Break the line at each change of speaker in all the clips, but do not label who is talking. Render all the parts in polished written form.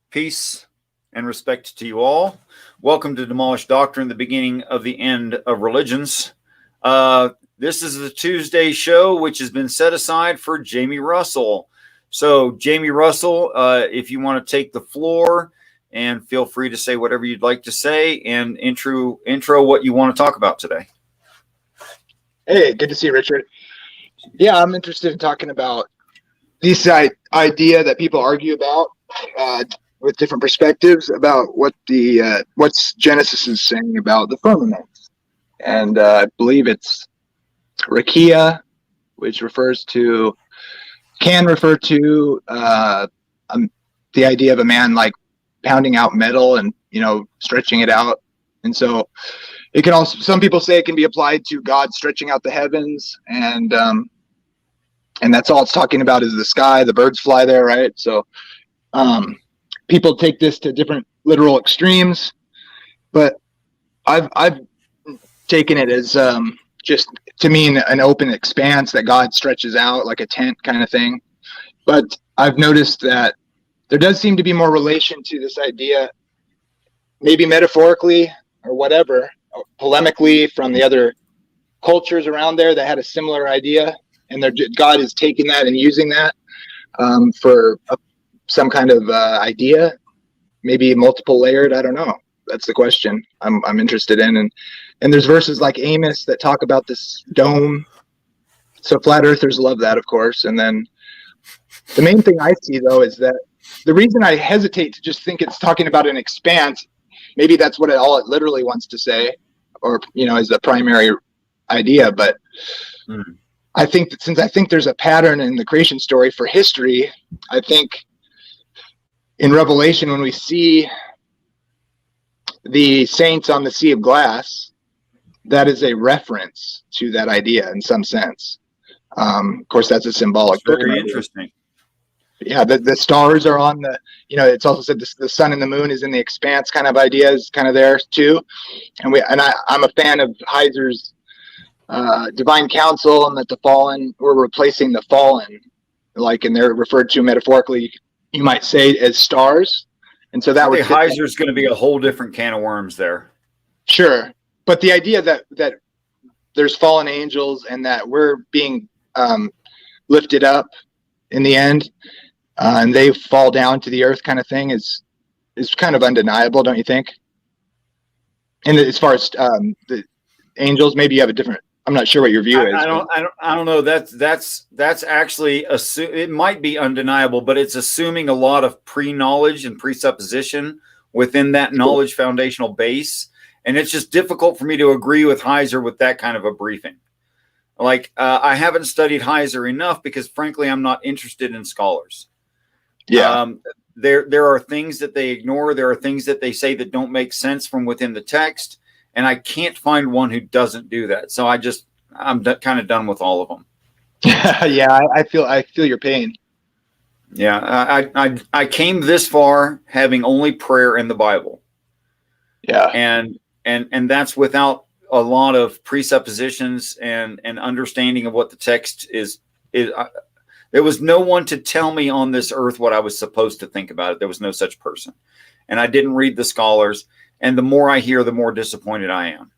Peace and respect to you all. Welcome to Demolished Doctrine, the beginning of the end of religions. This is the Tuesday show, which has been set aside for Jamie Russell. So, Jamie Russell, if you want to take the floor, and feel free to say whatever you'd like to say, and intro what you want to talk about today.
Hey, good to see you, Richard. Yeah, I'm interested in talking about this idea that people argue about with different perspectives about what's Genesis is saying about the firmament. And I believe it's rakia, which can refer to the idea of a man like pounding out metal and stretching it out. And so it can also, some people say it can be applied to God stretching out the heavens, and that's all it's talking about is the sky. The birds fly there, right? So people take this to different literal extremes, but I've taken it as just to mean an open expanse that God stretches out like a tent kind of thing. But I've noticed that there does seem to be more relation to this idea, maybe metaphorically or whatever, or polemically, from the other cultures around there that had a similar idea, and God is taking that and using that for some kind of idea, maybe multiple layered. I don't know. That's the question I'm interested in. And there's verses like Amos that talk about this dome. So flat earthers love that, of course. And then the main thing I see, though, is that the reason I hesitate to just think it's talking about an expanse, maybe that's what all it literally wants to say, or is the primary idea. But I think that since I think there's a pattern in the creation story for history, I think in Revelation, when we see the saints on the sea of glass, that is a reference to that idea in some sense. Of course, that's a symbolic.
Very interesting.
Yeah, the stars are on the, it's also said the sun and the moon is in the expanse kind of idea is kind of there too. And I'm a fan of Heiser's divine counsel, and that the fallen, we're replacing the fallen, and they're referred to metaphorically, you might say, as stars. And so that would
Heiser's going to be a whole different can of worms there.
Sure. But the idea that there's fallen angels and that we're being lifted up in the end, and they fall down to the earth kind of thing is kind of undeniable, don't you think? And as far as the angels, maybe you have a different, I'm not sure what your view is.
I don't know. That's actually it might be undeniable, but it's assuming a lot of pre-knowledge and presupposition within that knowledge foundational base. And it's just difficult for me to agree with Heiser with that kind of a briefing. I haven't studied Heiser enough because, frankly, I'm not interested in scholars.
Yeah.
There are things that they ignore. There are things that they say that don't make sense from within the text. And I can't find one who doesn't do that. So I'm kind of done with all of them.
Yeah, I feel your pain.
Yeah, I came this far having only prayer in the Bible.
Yeah.
And that's without a lot of presuppositions and understanding of what the text is. There was no one to tell me on this earth what I was supposed to think about it. There was no such person. And I didn't read the scholars. And the more I hear, the more disappointed I am.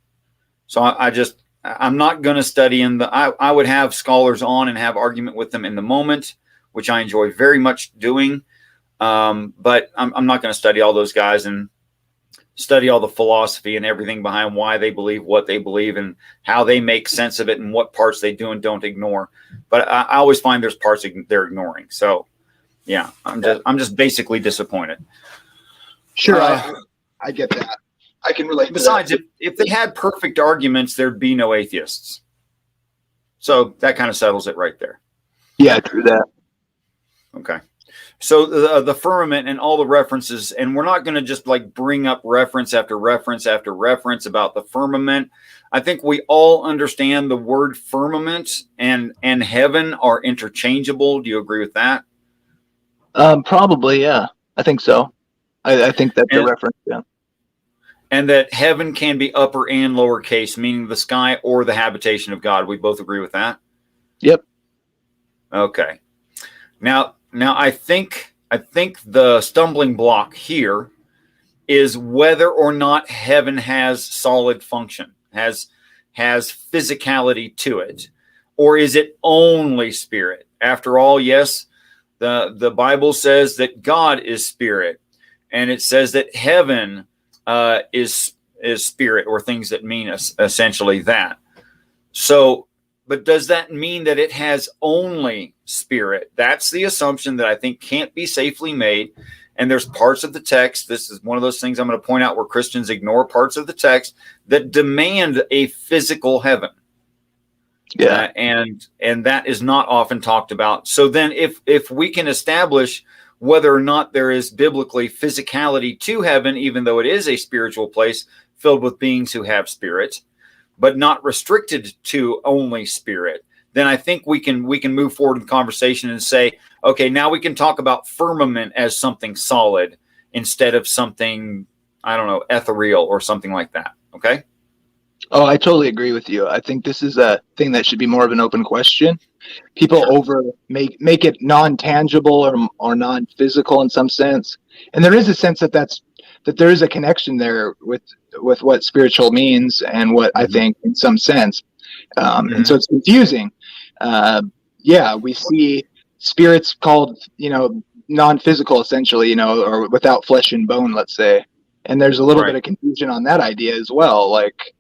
So I'm not going to study I would have scholars on and have argument with them in the moment, which I enjoy very much doing. But I'm not going to study all those guys and study all the philosophy and everything behind why they believe what they believe and how they make sense of it and what parts they do and don't ignore. But I always find there's parts they're ignoring. So yeah, I'm just basically disappointed.
Sure. I get that. I can relate.
Besides, if they had perfect arguments, there'd be no atheists. So that kind of settles it right there.
Yeah, true that.
Okay. So the firmament and all the references, and we're not going to just bring up reference after reference after reference about the firmament. I think we all understand the word firmament and heaven are interchangeable. Do you agree with that?
Probably, yeah. I think so. I think that's a reference, yeah.
And that heaven can be upper and lowercase, meaning the sky or the habitation of God. We both agree with that?
Yep.
Okay. Now I think I think the stumbling block here is whether or not heaven has solid function, has physicality to it, or is it only spirit? After all, yes, the Bible says that God is spirit, and it says that heaven is spirit, or things that mean essentially that. So, but does that mean that it has only spirit? That's the assumption that I think can't be safely made. And there's parts of the text, this is one of those things I'm going to point out where Christians ignore parts of the text that demand a physical heaven.
Yeah.
And that is not often talked about. So then if we can establish whether or not there is biblically physicality to heaven, even though it is a spiritual place filled with beings who have spirit, but not restricted to only spirit, then I think we can move forward in the conversation and say, okay, now we can talk about firmament as something solid instead of something, I don't know, ethereal or something like that. Okay.
Oh, I totally agree with you. I think this is a thing that should be more of an open question. People make it non-tangible or non-physical in some sense, and there is a sense that there is a connection there with what spiritual means and what I think in some sense, and so it's confusing. We see spirits called non-physical essentially, or without flesh and bone, let's say, and there's a little bit of confusion on that idea as well, like.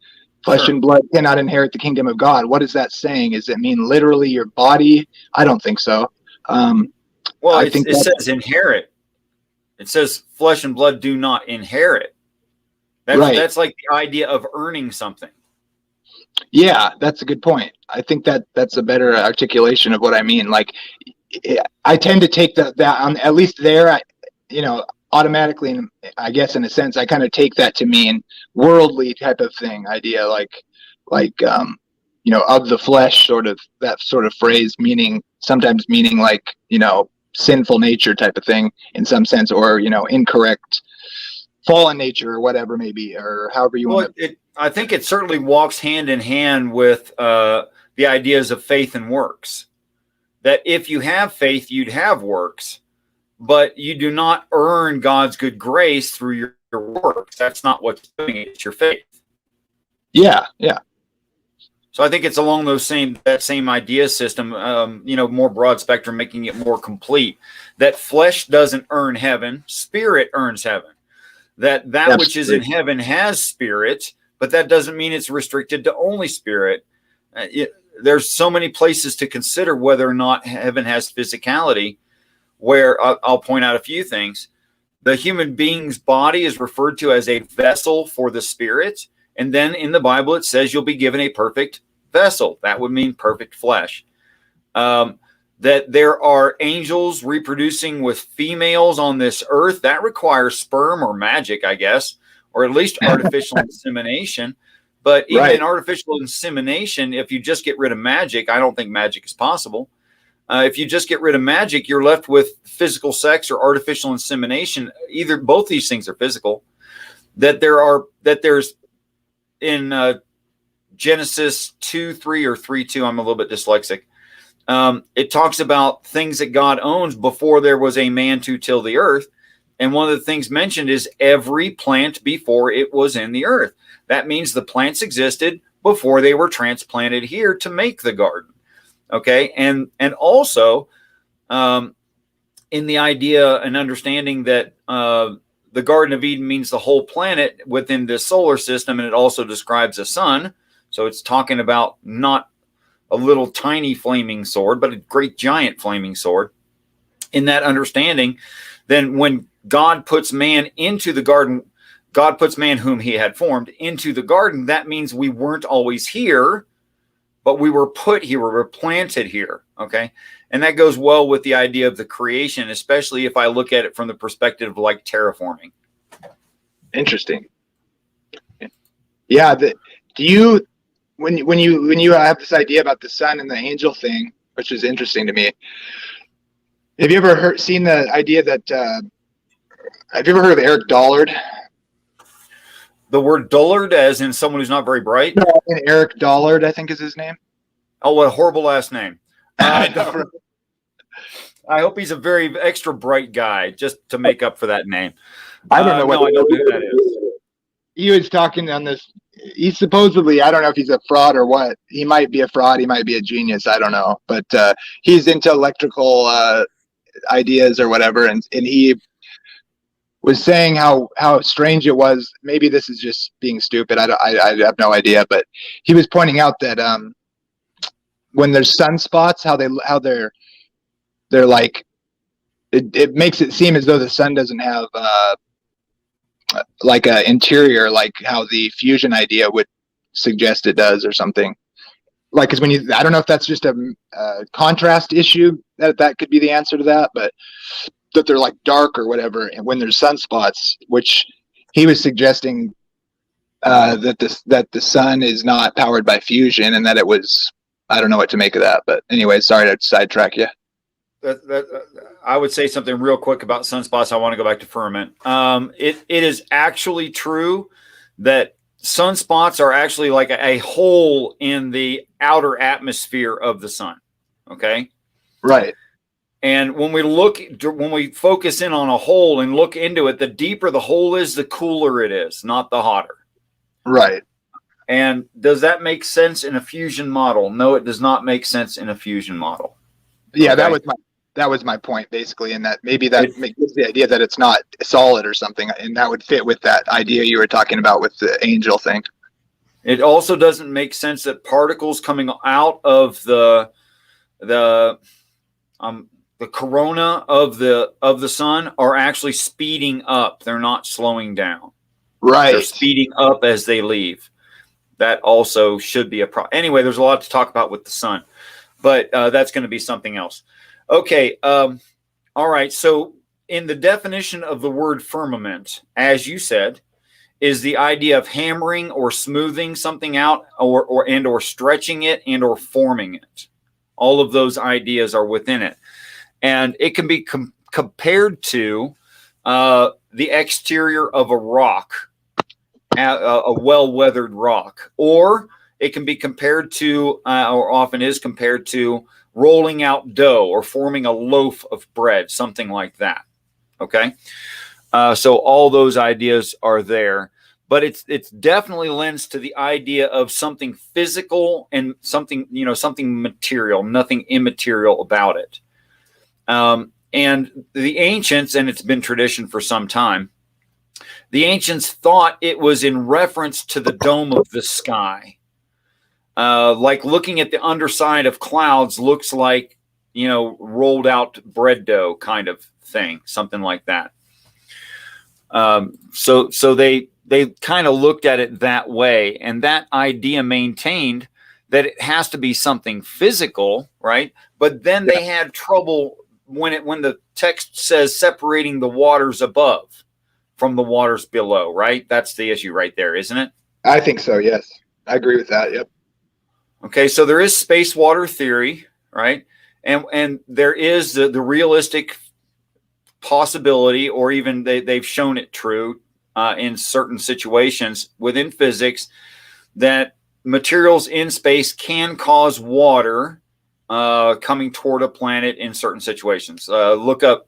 Flesh and blood cannot inherit the kingdom of God. What is that saying? Does it mean literally your body? I don't think so.
It says inherit. It says flesh and blood do not inherit. That's like the idea of earning something.
Yeah, that's a good point. I think that's a better articulation of what I mean. Like, I tend to take that on, at least there, automatically, I guess in a sense, I kind of take that to mean worldly type of thing, idea, like of the flesh, that sort of phrase, sometimes meaning like, sinful nature type of thing in some sense, or, incorrect fallen nature or whatever maybe, or however you want to.
I think it certainly walks hand in hand with the ideas of faith and works, that if you have faith, you'd have works. But you do not earn God's good grace through your works. That's not what's doing it. It's your faith.
Yeah, yeah.
So I think it's along that same idea system, more broad spectrum, making it more complete. That flesh doesn't earn heaven. Spirit earns heaven. That which is in heaven has spirit, but that doesn't mean it's restricted to only spirit. There's so many places to consider whether or not heaven has physicality, where I'll point out a few things. The human being's body is referred to as a vessel for the spirit. And then in the Bible, it says you'll be given a perfect vessel. That would mean perfect flesh. That there are angels reproducing with females on this earth. That requires sperm or magic, I guess, or at least artificial insemination. But even in artificial insemination, if you just get rid of magic, I don't think magic is possible. If you just get rid of magic, you're left with physical sex or artificial insemination. Both these things are physical. There's in Genesis 2:3 or 3:2. I'm a little bit dyslexic. It talks about things that God owns before there was a man to till the earth. And one of the things mentioned is every plant before it was in the earth. That means the plants existed before they were transplanted here to make the garden. Okay, and also in the idea and understanding that the Garden of Eden means the whole planet within this solar system, and it also describes a sun. So it's talking about not a little tiny flaming sword, but a great giant flaming sword. In that understanding, then when God puts man into the garden, God puts man whom he had formed into the garden. That means we weren't always here, but we were put here, we were planted here, okay? And that goes well with the idea of the creation, especially if I look at it from the perspective of like terraforming.
Interesting. Yeah, when you have this idea about the sun and the angel thing, which is interesting to me, have you ever seen the idea that, have you ever heard of Eric Dollard?
The word dullard, as in someone who's not very bright?
No, Eric Dollard, I think is his name.
Oh, what a horrible last name. I hope he's a very extra bright guy just to make up for that name.
I don't know what.
No, I don't know who that is.
He was talking on this. He's supposedly, I don't know if he's a fraud or what. He might be a fraud. He might be a genius. I don't know. But he's into electrical ideas or whatever. And he was saying how strange it was. Maybe this is just being stupid. I have no idea. But he was pointing out that when there's sunspots, how they're like, it makes it seem as though the sun doesn't have like a interior, like how the fusion idea would suggest it does, or something. Like, because I don't know if that's just a contrast issue, that could be the answer to that, but that they're like dark or whatever, and when there's sunspots, which he was suggesting that the sun is not powered by fusion, and that it was, I don't know what to make of that. But anyway, sorry to sidetrack you.
I would say something real quick about sunspots. I want to go back to firmament. It is actually true that sunspots are actually like a hole in the outer atmosphere of the sun. Okay.
Right.
And when we focus in on a hole and look into it, the deeper the hole is, the cooler it is, not the hotter.
Right.
And does that make sense in a fusion model? No, it does not make sense in a fusion model.
Yeah,
okay.
that was my point, basically, in that maybe that gives the idea that it's not solid or something, and that would fit with that idea you were talking about with the angel thing.
It also doesn't make sense that particles coming out of the corona of the sun are actually speeding up. They're not slowing down.
Right.
They're speeding up as they leave. That also should be a problem. Anyway, there's a lot to talk about with the sun, but that's going to be something else. Okay. All right. So in the definition of the word firmament, as you said, is the idea of hammering or smoothing something out, or stretching it and or forming it. All of those ideas are within it. And it can be compared to the exterior of a rock, a well-weathered rock. Or it can be compared to, or often is compared to, rolling out dough or forming a loaf of bread, something like that. Okay? So all those ideas are there. But it's definitely lends to the idea of something physical and something material, nothing immaterial about it. And the ancients, and it's been tradition for some time, the ancients thought it was in reference to the dome of the sky. Like looking at the underside of clouds looks like, rolled out bread dough kind of thing, something like that. So they kind of looked at it that way, and that idea maintained that it has to be something physical, right? But then they had trouble when the text says separating the waters above from the waters below, right? That's the issue right there, isn't it?
I think so, yes. I agree with that, yep.
Okay, so there is space water theory, right? And there is the realistic possibility, or even they've shown it true in certain situations within physics, that materials in space can cause water coming toward a planet in certain situations. Look up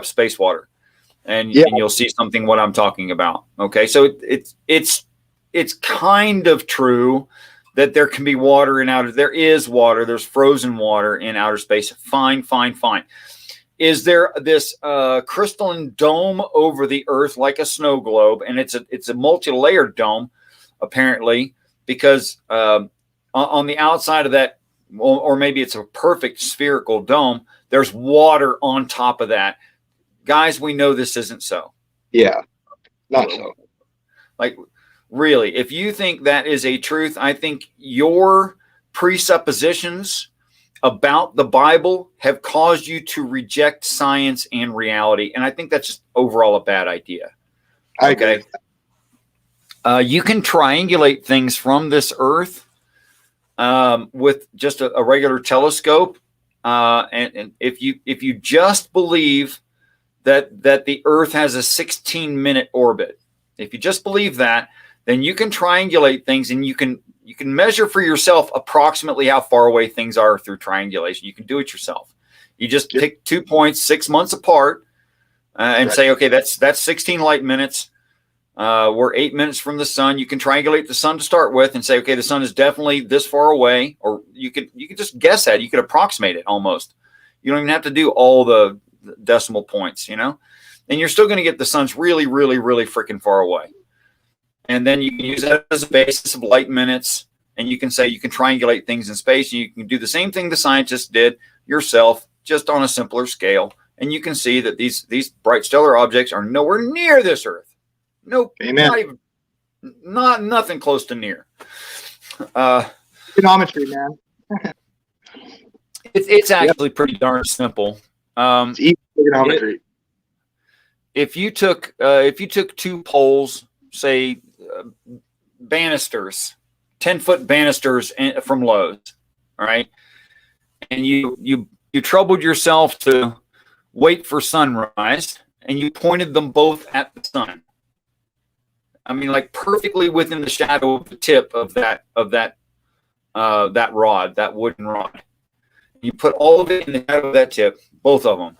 space water, and you'll see something what I'm talking about. Okay, so it's kind of true that there can be water in there is water. There's frozen water in outer space. Fine. Is there this crystalline dome over the Earth like a snow globe? And it's a multi-layered dome, apparently, because on the outside of that, or maybe it's a perfect spherical dome, there's water on top of that. Guys, we know this isn't so.
Yeah, not so.
Like, really, if you think that is a truth, I think your presuppositions about the Bible have caused you to reject science and reality. And I think that's just overall a bad idea.
I agree.
You can triangulate things from this earth with just a regular telescope. And if you just believe that the earth has a 16-minute orbit, if you just believe that, then you can triangulate things, and you can measure for yourself approximately how far away things are through triangulation. You can do it yourself. You just pick 2 points 6 months apart and say, okay, that's 16 light minutes. We're 8 minutes from the sun. You can triangulate the sun to start with and say, okay, the sun is definitely this far away, or you could just guess at it. You could approximate it almost. You don't even have to do all the decimal points, and you're still going to get the sun's really, really, really freaking far away. And then you can use that as a basis of light minutes, and you can say you can triangulate things in space, and you can do the same thing the scientists did yourself, just on a simpler scale. And you can see that these bright stellar objects are nowhere near this Earth. Nope.
Amen.
Nothing close to near.
Trigonometry, man.
It's actually pretty darn simple.
It's easy trigonometry.
If you took 2 poles, say banisters, 10-foot banisters from Lowe's, all right, and you troubled yourself to wait for sunrise, and you pointed them both at the sun. I mean, like perfectly within the shadow of the tip of that rod, that wooden rod. You put all of it in the shadow of that tip, both of them,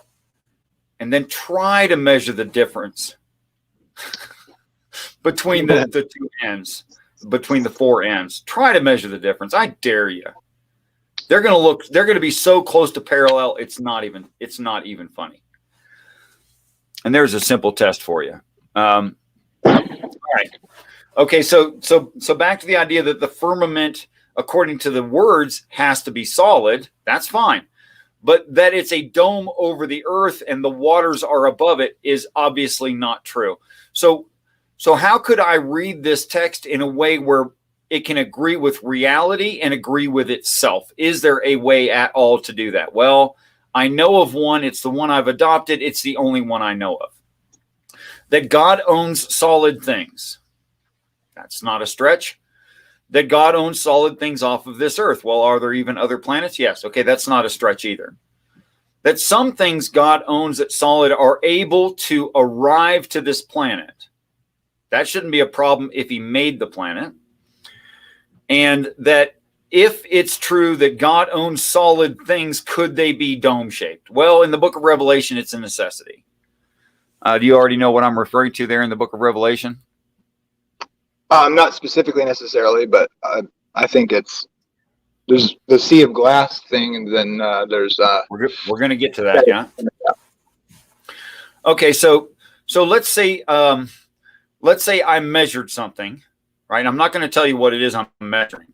and then try to measure the difference between the 2 ends, between the 4 ends. Try to measure the difference. I dare you. They're going to be so close to parallel. It's not even funny. And there's a simple test for you. All right. Okay. So back to the idea that the firmament, according to the words, has to be solid. That's fine. But that it's a dome over the earth and the waters are above it is obviously not true. So how could I read this text in a way where it can agree with reality and agree with itself? Is there a way at all to do that? Well, I know of one. It's the one I've adopted. It's the only one I know of. That God owns solid things. That's not a stretch. That God owns solid things off of this earth. Well, are there even other planets? Yes. Okay, that's not a stretch either. That some things God owns that solid are able to arrive to this planet. That shouldn't be a problem if he made the planet. And that if it's true that God owns solid things, could they be dome-shaped? Well, in the book of Revelation, it's a necessity. Do you already know what I'm referring to there in the book of Revelation?
Not specifically necessarily, but I think there's the sea of glass thing, and then there's
we're going to get to that, yeah. Okay, so let's say I measured something, right? I'm not going to tell you what it is I'm measuring,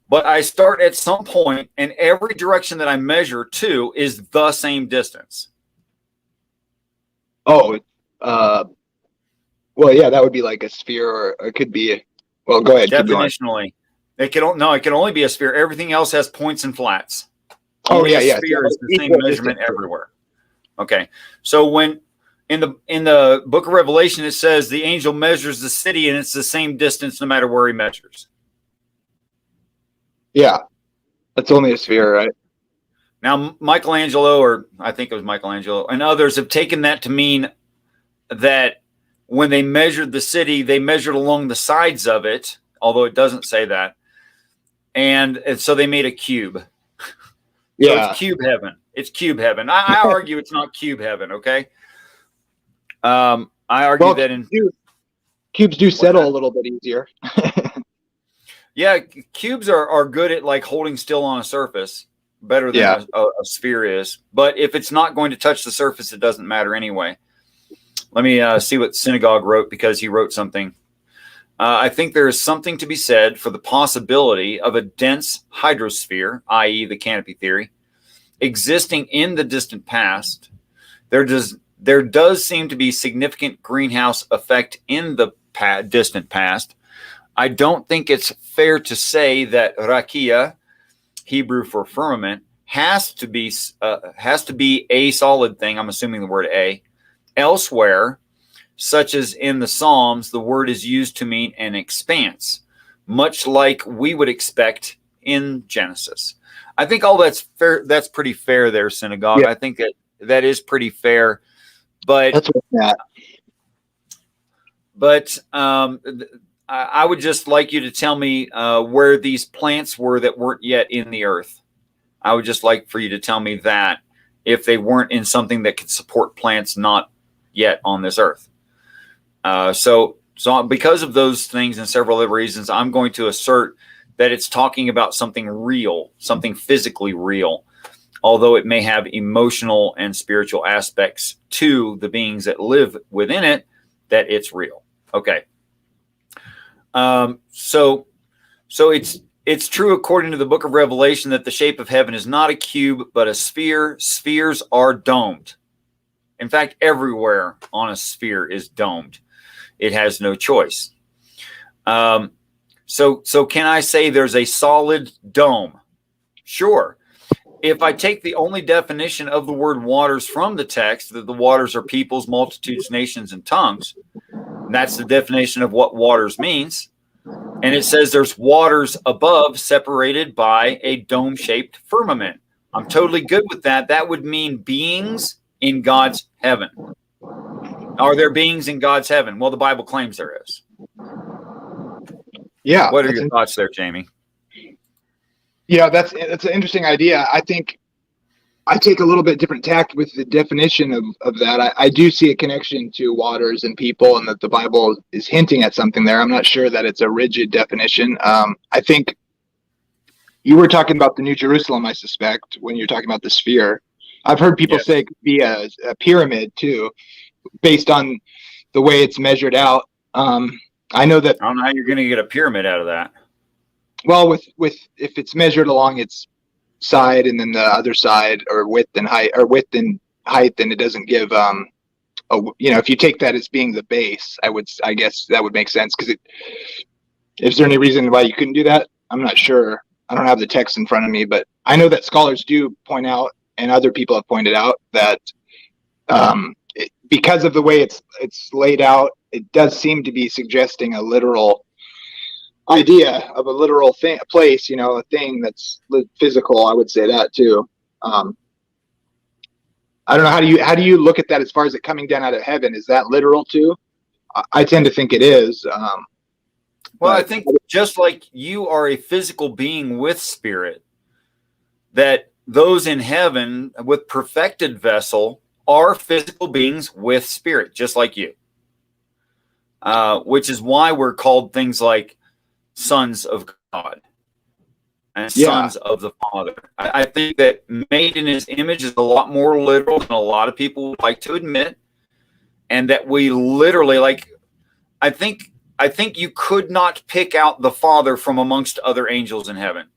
but I start at some point, and every direction that I measure to is the same distance.
Oh, well, yeah, that would be like a sphere, or it could be. Well, go ahead.
Definitionally, it can only be a sphere. Everything else has points and flats.
Oh,
only
yeah,
a sphere is the same measurement everywhere. Okay, so when in the book of Revelation it says the angel measures the city and it's the same distance no matter where he measures.
Yeah, that's only a sphere, right?
Now, Michelangelo, or I think it was Michelangelo, and others have taken that to mean that when they measured the city, they measured along the sides of it, although it doesn't say that. And so they made a cube.
Yeah.
So it's cube heaven. It's cube heaven. I argue it's not cube heaven, okay? I argue that
cubes do settle a little bit easier.
Yeah, cubes are good at like holding still on a surface. Better than a sphere is. But if it's not going to touch the surface, it doesn't matter anyway. Let me see what Synagogue wrote, because he wrote something. I think there is something to be said for the possibility of a dense hydrosphere, i.e. the canopy theory, existing in the distant past. There does seem to be significant greenhouse effect in the distant past. I don't think it's fair to say that rakia, Hebrew for firmament, has to be a solid thing. I'm assuming the word a. Elsewhere, such as in the Psalms, the word is used to mean an expanse, much like we would expect in Genesis. I think all that's fair. That's pretty fair there, Synagogue. Yeah. I think that is pretty fair. But
that's what
I would just like you to tell me where these plants were that weren't yet in the earth. I would just like for you to tell me that. if they weren't in something that could support plants not yet on this earth. So because of those things and several other reasons, I'm going to assert that it's talking about something real, something physically real, although it may have emotional and spiritual aspects to the beings that live within it, that it's real. Okay. So it's true according to the book of Revelation that the shape of heaven is not a cube, but a sphere. Spheres are domed. In fact, everywhere on a sphere is domed. It has no choice. So can I say there's a solid dome? Sure. If I take the only definition of the word waters from the text, that the waters are peoples, multitudes, nations, and tongues, and that's the definition of what waters means. And it says there's waters above separated by a dome-shaped firmament. I'm totally good with that. That would mean beings in God's heaven. Are there beings in God's heaven? Well, the Bible claims there is.
Yeah.
What are your thoughts there, Jamie?
Yeah, that's an interesting idea. I think I take a little bit different tact with the definition of that. I do see a connection to waters and people, and that the Bible is hinting at something there. I'm not sure that it's a rigid definition. I think you were talking about the New Jerusalem, I suspect, when you're talking about the sphere. I've heard people say it could be a pyramid too, based on the way it's measured out. I know that.
I don't know how you're going to get a pyramid out of that.
Well, with if it's measured along its side and then the other side, or width and height, then it doesn't give if you take that as being the base, I guess that would make sense. Because is there any reason why you couldn't do that? I'm not sure. I don't have the text in front of me, but I know that scholars do point out, and other people have pointed out, that because of the way it's laid out, it does seem to be suggesting a literal idea of a literal thing, a place, a thing that's physical. I would say that too. I don't know, how do you look at that as far as it coming down out of heaven? Is that literal too? I tend to think it is.
Well, I think just like you are a physical being with spirit, that those in heaven with perfected vessel are physical beings with spirit, just like you. Which is why we're called things like sons of God and sons of the Father. I think that made in his image is a lot more literal than a lot of people would like to admit. And that we literally, I think you could not pick out the Father from amongst other angels in heaven.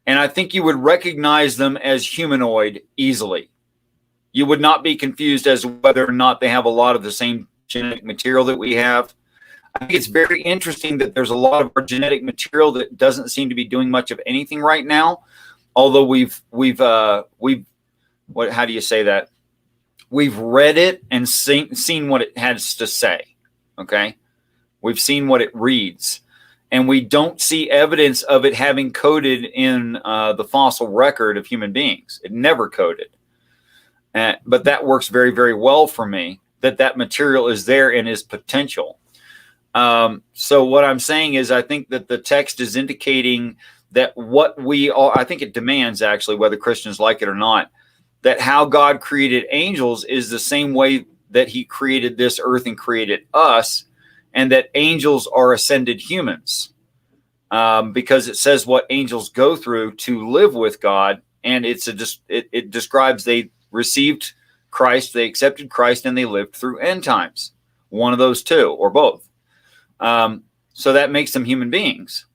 And I think you would recognize them as humanoid easily. You would not be confused as to whether or not they have a lot of the same genetic material that we have. I think it's very interesting that there's a lot of our genetic material that doesn't seem to be doing much of anything right now. Although we've how do you say that? We've read it and seen what it has to say. Okay. We've seen what it reads, and we don't see evidence of it having coded in the fossil record of human beings. It never coded. But that works very, very well for me, that material is there and is potential. So what I'm saying is, I think that the text is indicating that what we are, I think it demands, actually, whether Christians like it or not, that how God created angels is the same way that he created this earth and created us, and that angels are ascended humans. Because it says what angels go through to live with God, and it describes they received Christ, they accepted Christ, and they lived through end times. One of those two, or both. So that makes them human beings,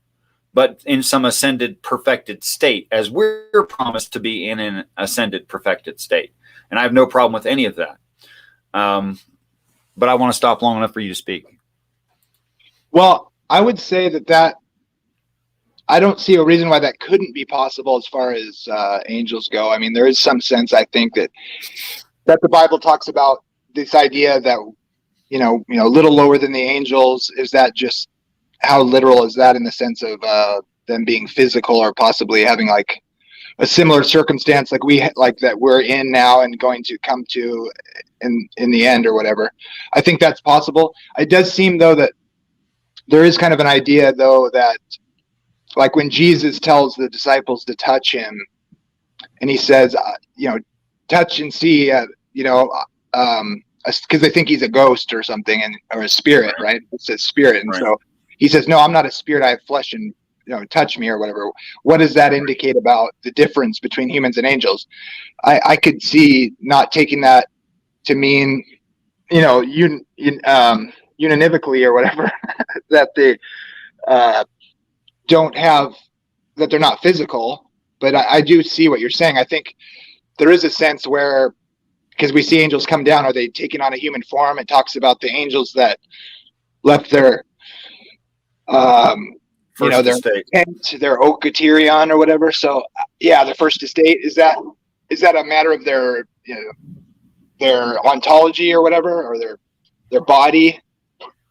but in some ascended, perfected state, as we're promised to be in an ascended, perfected state. And I have no problem with any of that. But I want to stop long enough for you to speak.
Well, I would say that I don't see a reason why that couldn't be possible as far as angels go. I mean, there is some sense, I think, that the Bible talks about this idea that, a little lower than the angels. Is that just, how literal is that in the sense of them being physical, or possibly having like a similar circumstance like that we're in now and going to come to in the end or whatever? I think that's possible. It does seem, though, that there is kind of an idea, though, that like when Jesus tells the disciples to touch him, and he says, touch and see, because they think he's a ghost or something, or a spirit, right? It says spirit, and so he says, no, I'm not a spirit. I have flesh, and touch me or whatever. What does that indicate about the difference between humans and angels? I could see not taking that to mean, univocally or whatever, that they don't have, that they're not physical. But I do see what you're saying. I think there is a sense where, because we see angels come down, are they taking on a human form? It talks about the angels that left their, their tent, their okaterion or whatever. So yeah, their first estate. Is that a matter of their ontology or whatever, or their body,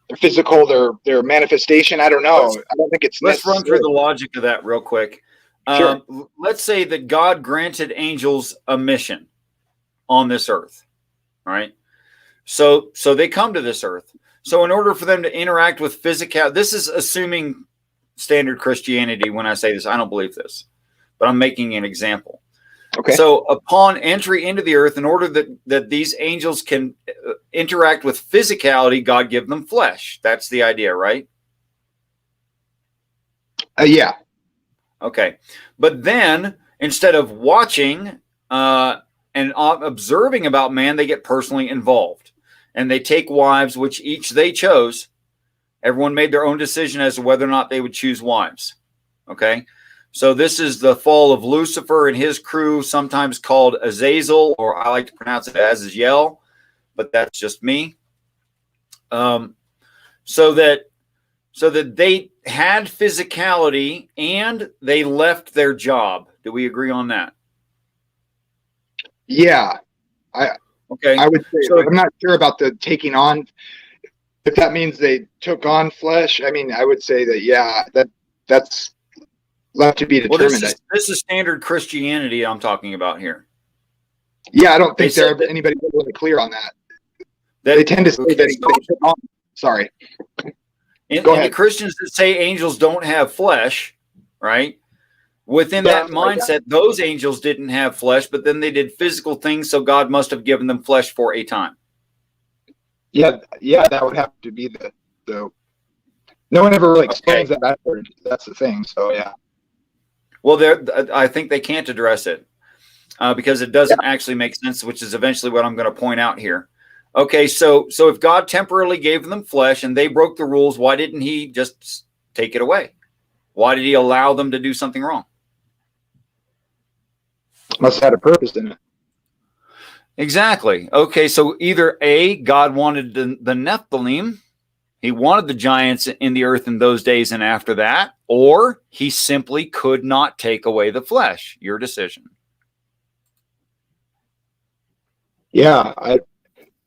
their physical, their manifestation? I don't know. I don't think it's.
Let's run through the logic of that real quick.
Sure.
Let's say that God granted angels a mission on this earth, right? So they come to this earth. So in order for them to interact with physical, this is assuming standard Christianity. When I say this, I don't believe this, but I'm making an example.
Okay.
So upon entry into the earth, in order that these angels can interact with physicality, God give them flesh. That's the idea, right?
Yeah.
Okay. But then instead of watching and observing about man, they get personally involved. And they take wives, which each they chose. Everyone made their own decision as to whether or not they would choose wives. Okay. So this is the fall of Lucifer and his crew, sometimes called Azazel, or I like to pronounce it Azazel, but that's just me. So that they had physicality and they left their job. Do we agree on that?
Yeah. I would say, so, I'm not sure about the taking on. If that means they took on flesh, I mean, I would say that, yeah, that's left to be determined.
Well, this is standard Christianity I'm talking about here.
Yeah, I don't think anybody's really clear on that. They tend to say that they took on. Sorry.
And the Christians that say angels don't have flesh, right? Within that mindset, those angels didn't have flesh, but then they did physical things, so God must have given them flesh for a time.
Yeah, that would have to be the. No one ever really explains that. That's the thing. So yeah.
Well, I think they can't address it because it doesn't actually make sense, which is eventually what I'm going to point out here. Okay, so if God temporarily gave them flesh and they broke the rules, why didn't he just take it away? Why did he allow them to do something wrong?
Must have had a purpose in it.
Exactly. Okay, so either A, God wanted the Nephilim, he wanted the giants in the earth in those days and after that, or he simply could not take away the flesh. Your decision.
Yeah,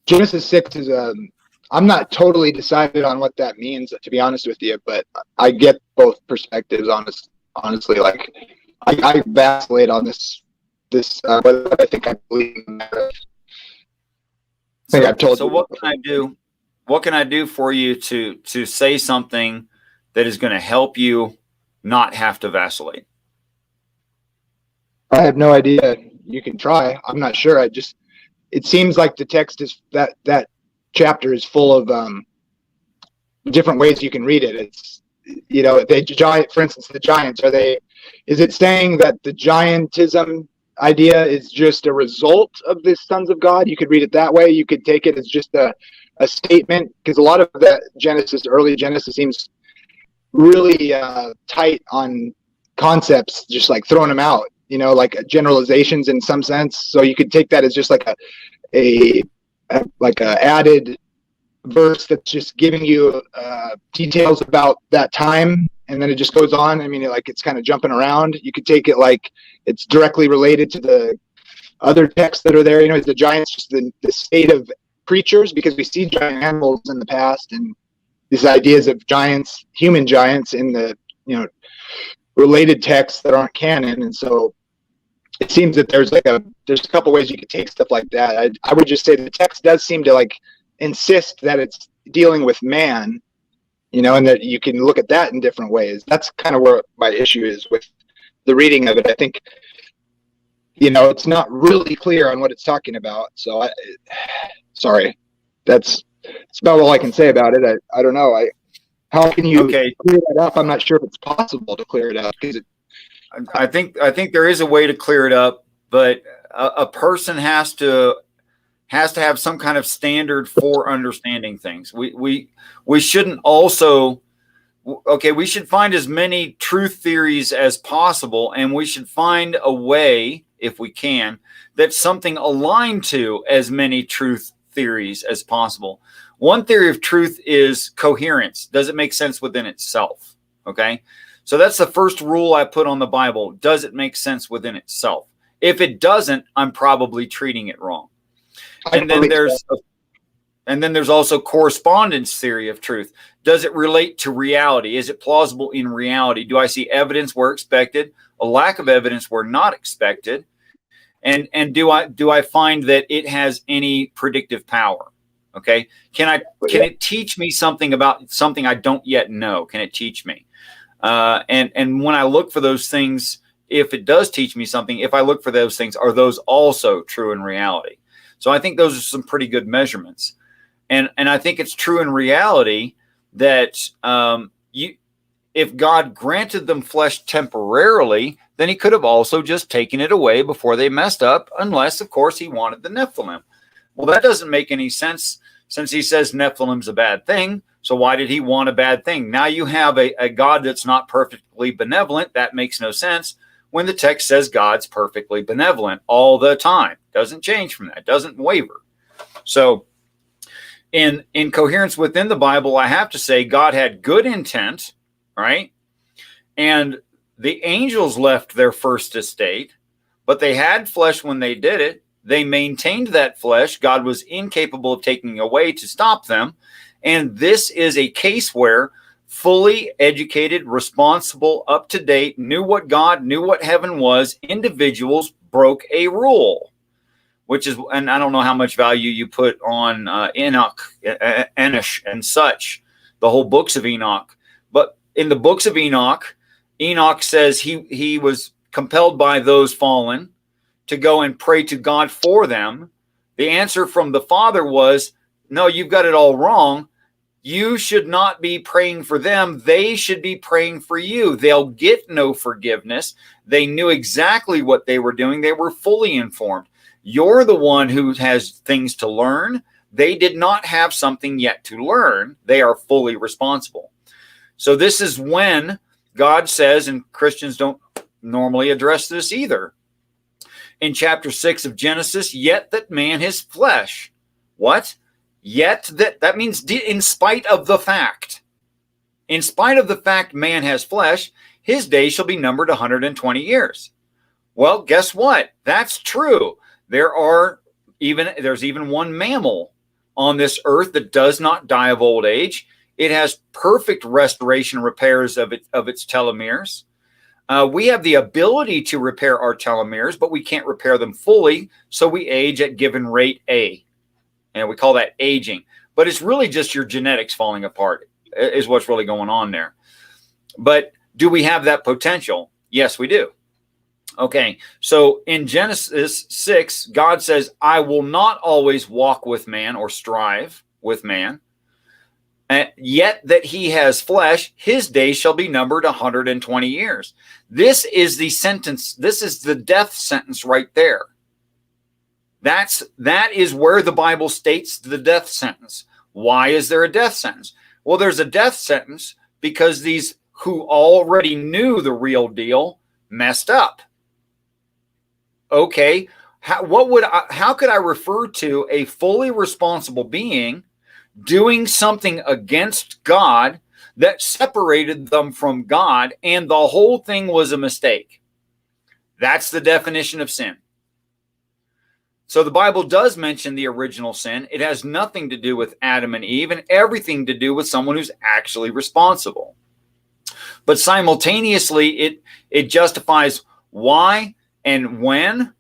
Genesis 6 is I'm not totally decided on what that means, to be honest with you, but I get both perspectives. Honestly, like I vacillate on this whether I think I believe in that. I think I've told
so
you.
What can I do? What can I do for you to say something that is going to help you not have to vacillate?
I have no idea. You can try. I'm not sure. It seems like the text is that chapter is full of different ways you can read it. It's, for instance, the giants, is it saying that the giantism idea is just a result of the sons of God? You could read it that way. You could take it as just a statement, because a lot of that early Genesis seems really tight on concepts, just like throwing them out, like generalizations in some sense. So you could take that as just like a added verse that's just giving you details about that time, and then it just goes on. I mean, it's kind of jumping around. You could take it like it's directly related to the other texts that are there. Is the giants just the state of creatures, because we see giant animals in the past, and these ideas of giants, human giants, in the related texts that aren't canon. And so it seems that there's a couple ways you could take stuff like that. I would just say the text does seem to insist that it's dealing with man, and that you can look at that in different ways. That's kind of where my issue is with the reading of it. I think, it's not really clear on what it's talking about. So sorry, that's about all I can say about it. I don't know. How can you
Okay.
clear that up? I'm not sure if it's possible to clear it up because
I think there is a way to clear it up, but a person has to have some kind of standard for understanding things. We shouldn't also we should find as many truth theories as possible, and we should find a way, if we can, that's something aligned to as many truth theories as possible. One theory of truth is coherence. Does it make sense within itself? Okay. So that's the first rule I put on the Bible. Does it make sense within itself? If it doesn't, I'm probably treating it wrong. And then there's also correspondence theory of truth. Does it relate to reality? Is it plausible in reality? Do I see evidence where expected, a lack of evidence where not expected? And do I find that it has any predictive power? Okay. Can it teach me something about something I don't yet know? Can it teach me? And when I look for those things, if it does teach me something, if I look for those things, are those also true in reality? So I think those are some pretty good measurements. And I think it's true in reality that if God granted them flesh temporarily, then he could have also just taken it away before they messed up, unless, of course, he wanted the Nephilim. Well, that doesn't make any sense since he says Nephilim's a bad thing. So why did he want a bad thing? Now you have a God that's not perfectly benevolent. That makes no sense when the text says God's perfectly benevolent all the time. Doesn't change from that. Doesn't waver. So in coherence within the Bible, I have to say God had good intent, right? And the angels left their first estate, but they had flesh when they did it. They maintained that flesh. God was incapable of taking away to stop them. And this is a case where fully educated, responsible, up-to-date, knew what God, knew what heaven was, individuals broke a rule, which is, and I don't know how much value you put on Enoch, Enosh, and such, the whole books of Enoch. But in the books of Enoch, Enoch says he was compelled by those fallen to go and pray to God for them. The answer from the Father was, no, you've got it all wrong. You should not be praying for them. They should be praying for you. They'll get no forgiveness. They knew exactly what they were doing. They were fully informed. You're the one who has things to learn. They did not have something yet to learn. They are fully responsible. So this is when God says, and Christians don't normally address this either, in chapter 6 of Genesis, yet that man his flesh. What? Yet that means in spite of the fact. In spite of the fact man has flesh, his days shall be numbered 120 years. Well, guess what? That's true. There's even one mammal on this earth that does not die of old age. It has perfect restoration repairs of its telomeres. We have the ability to repair our telomeres, but we can't repair them fully, so we age at given rate A. And we call that aging. But it's really just your genetics falling apart is what's really going on there. But do we have that potential? Yes, we do. Okay, so in Genesis 6, God says, I will not always walk with man or strive with man. Yet that he has flesh, his days shall be numbered 120 years. This is the sentence. This is the death sentence right there. That is where the Bible states the death sentence. Why is there a death sentence? Well, there's a death sentence because these who already knew the real deal messed up. Okay, how could I refer to a fully responsible being doing something against God that separated them from God, and the whole thing was a mistake? That's the definition of sin. So the Bible does mention the original sin. It has nothing to do with Adam and Eve and everything to do with someone who's actually responsible. But simultaneously, it justifies why and when,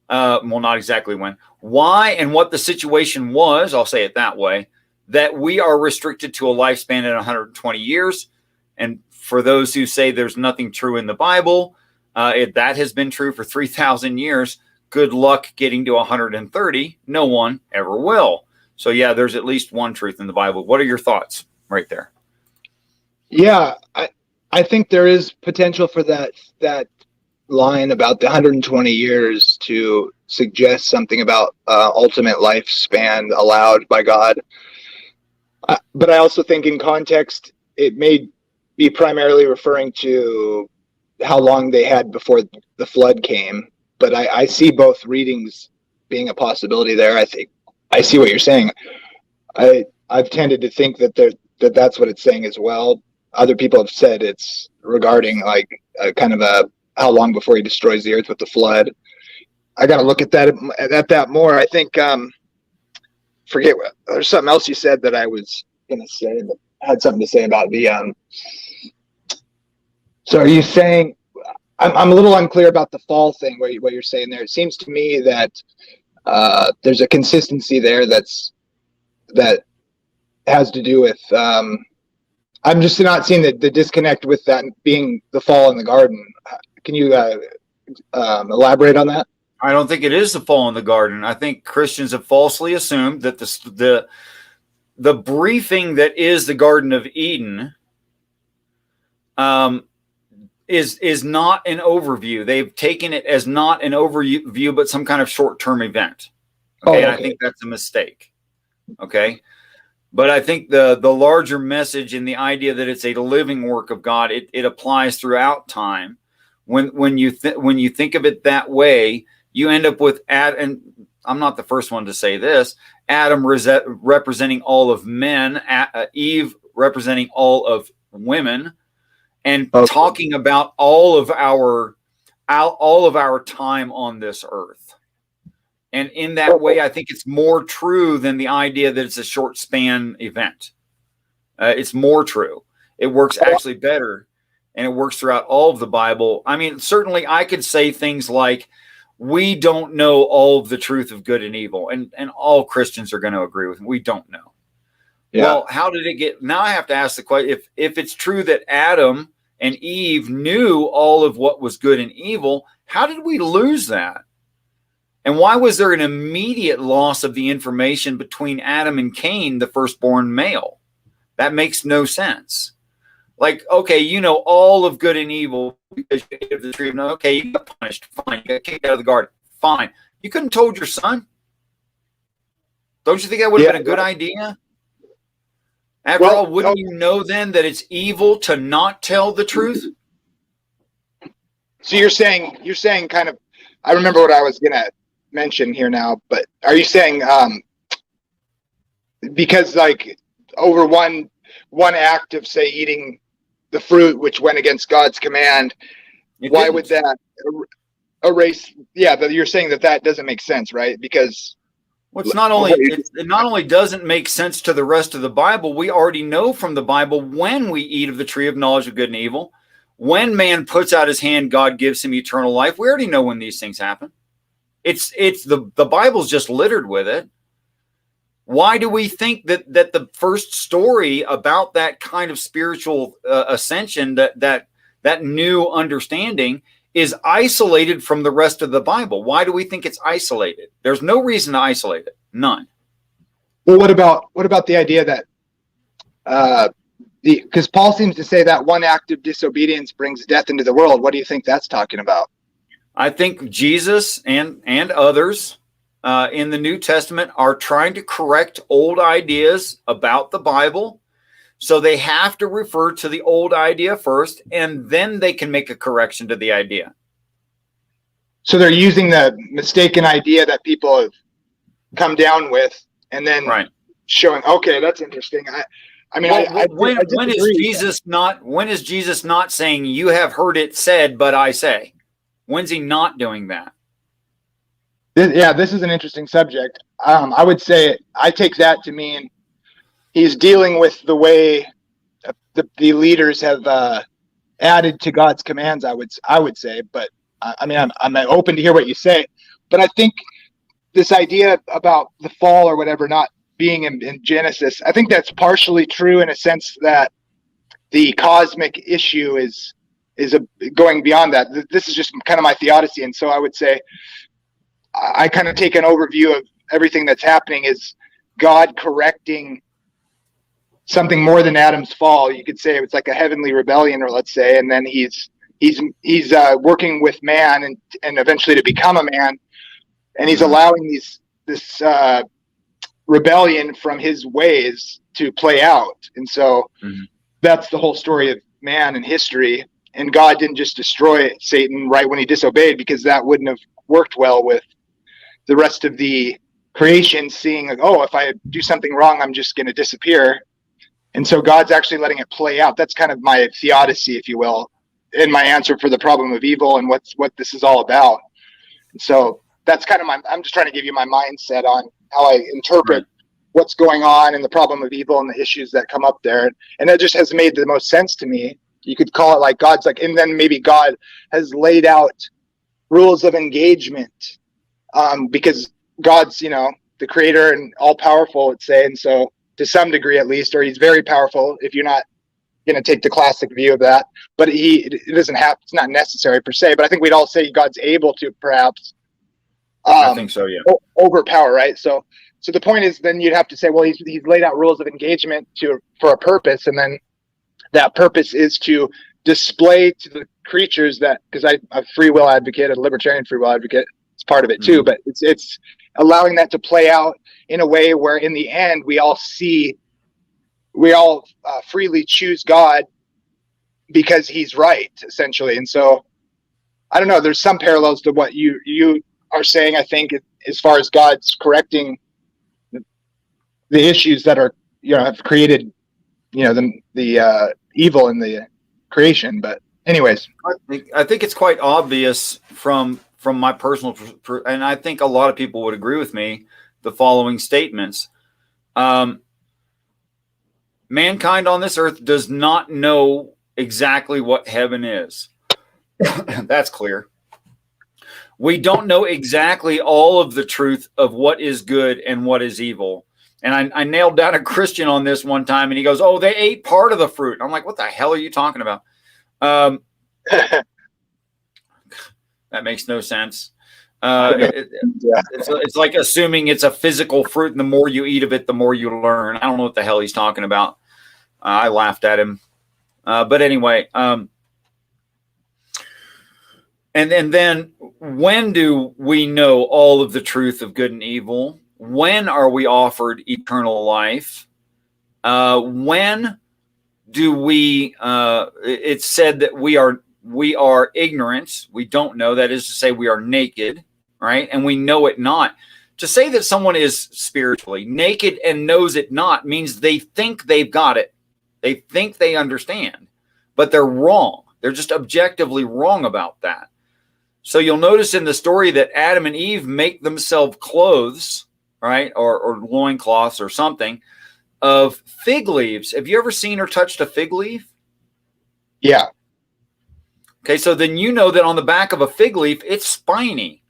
well, not exactly when, why and what the situation was, I'll say it that way, that we are restricted to a lifespan at 120 years. And for those who say there's nothing true in the Bible, If that has been true for 3,000 years, good luck getting to 130. No one ever will. So yeah, there's at least one truth in the Bible. What are your thoughts right there?
Yeah, I think there is potential for that line about the 120 years to suggest something about ultimate lifespan allowed by God. But I also think in context, it may be primarily referring to how long they had before the flood came. But I see both readings being a possibility there. I think I see what you're saying. I've tended to think that that's what it's saying as well. Other people have said it's regarding like kind of a how long before he destroys the earth with the flood. I got to look at that more. I think forget what there's something else you said that I was gonna say, but had something to say about the. So are you saying? I'm a little unclear about the fall thing. What you're saying there? It seems to me that there's a consistency there that has to do with. I'm just not seeing the disconnect with that being the fall in the garden. Can you elaborate on that?
I don't think it is the fall in the garden. I think Christians have falsely assumed that the briefing that is the Garden of Eden is not an overview. They've taken it as not an overview, but some kind of short-term event. Okay, and I think that's a mistake. Okay, but I think the larger message in the idea that it's a living work of God, it applies throughout time. When you think of it that way, you end up with and I'm not the first one to say this. Adam representing all of men, Eve representing all of women, and talking about all of our time on this earth. And in that way, I think it's more true than the idea that it's a short span event. It's more true. It works actually better, and it works throughout all of the Bible. I mean, certainly I could say things like, we don't know all of the truth of good and evil. And all Christians are going to agree with me. We don't know. Yeah. Well, how did it get? Now I have to ask the question, if it's true that Adam and Eve knew all of what was good and evil, how did we lose that? And why was there an immediate loss of the information between Adam and Cain, the firstborn male? That makes no sense. Like, okay, you know all of good and evil because you ate of the tree of knowledge. Okay, you got punished. Fine. You got kicked out of the garden. Fine. You couldn't have told your son. Don't you think that would have been a good idea? After all, wouldn't you know then that it's evil to not tell the truth?
So you're saying kind of, I remember what I was going to mention here now, but are you saying because like over one act of, say, eating the fruit which went against God's command, why would that erase? Yeah, but you're saying that doesn't make sense, right? Because
it not only doesn't make sense to the rest of the Bible, we already know from the Bible when we eat of the tree of knowledge of good and evil, when man puts out his hand, God gives him eternal life. We already know when these things happen. It's the Bible's just littered with it. Why do we think that the first story about that kind of spiritual ascension, that new understanding, is isolated from the rest of the Bible? Why do we think it's isolated? There's no reason to isolate it. None.
Well, what about the idea that because Paul seems to say that one act of disobedience brings death into the world. What do you think that's talking about?
I think Jesus and others in the New Testament are trying to correct old ideas about the Bible. So they have to refer to the old idea first, and then they can make a correction to the idea.
So they're using the mistaken idea that people have come down with, and then showing, okay, that's interesting.
When is Jesus not saying, you have heard it said, but I say? When's he not doing that?
This is an interesting subject. I would say I take that to mean he's dealing with the way the leaders have added to God's commands. I would say, but I mean, I'm open to hear what you say. But I think this idea about the fall or whatever not being in Genesis, I think that's partially true in a sense that the cosmic issue is going beyond that. This is just kind of my theodicy. And so I would say I kind of take an overview of everything that's happening is God correcting something more than Adam's fall. You could say it's like a heavenly rebellion, or let's say, and then he's working with man and eventually to become a man, and he's allowing this rebellion from his ways to play out. And so that's the whole story of man and history. And God didn't just destroy Satan right when he disobeyed, because that wouldn't have worked well with the rest of the creation, seeing like, oh, if I do something wrong, I'm just going to disappear. And so God's actually letting it play out. That's kind of my theodicy, if you will, in my answer for the problem of evil and what this is all about. And so that's kind of I'm just trying to give you my mindset on how I interpret what's going on and the problem of evil and the issues that come up there. And that just has made the most sense to me. You could call it like God's like, and then maybe God has laid out rules of engagement, because God's, the creator and all powerful, let's say. And so to some degree, at least, or he's very powerful if you're not going to take the classic view of that, but it doesn't have, it's not necessary per se, but I think we'd all say God's able to perhaps,
I think so. Yeah.
Overpower. Right. So the point is, then you'd have to say, well, he's laid out rules of engagement for a purpose. And then that purpose is to display to the creatures that, because I'm a free will advocate, a libertarian free will advocate, it's part of it too, but it's allowing that to play out in a way where in the end, we all freely choose God because he's right, essentially. And so I don't know, there's some parallels to what you are saying, I think, as far as God's correcting the issues that are, have created, the evil in the creation. But anyways,
I think it's quite obvious from my personal, and I think a lot of people would agree with me, the following statements. Mankind on this earth does not know exactly what heaven is. That's clear. We don't know exactly all of the truth of what is good and what is evil. And I nailed down a Christian on this one time, and he goes, "Oh, they ate part of the fruit." I'm like, "What the hell are you talking about?" That makes no sense. It's like assuming it's a physical fruit, and the more you eat of it, the more you learn. I don't know what the hell he's talking about. I laughed at him. But anyway, and then when do we know all of the truth of good and evil? When are we offered eternal life? When do we, it's said that we are ignorant. We don't know. That is to say, we are naked, right? And we know it not. To say that someone is spiritually naked and knows it not means they think they've got it. They think they understand, but they're wrong. They're just objectively wrong about that. So you'll notice in the story that Adam and Eve make themselves clothes, right? Or loincloths or something of fig leaves. Have you ever seen or touched a fig leaf?
Yeah.
Okay, so then you know that on the back of a fig leaf, it's spiny.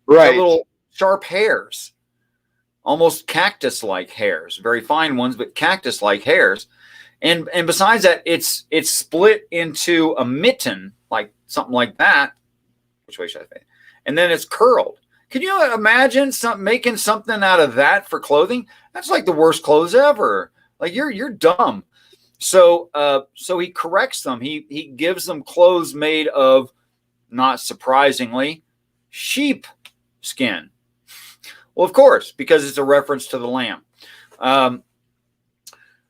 Right.
Little sharp hairs, almost cactus-like hairs, very fine ones, but cactus-like hairs. And besides that, it's split into a mitten, like something like that. Which way should I say? And then it's curled. Can you imagine making something out of that for clothing? That's like the worst clothes ever. Like you're dumb. So he corrects them. He gives them clothes made of, not surprisingly, sheep skin. Well, of course, because it's a reference to the lamb.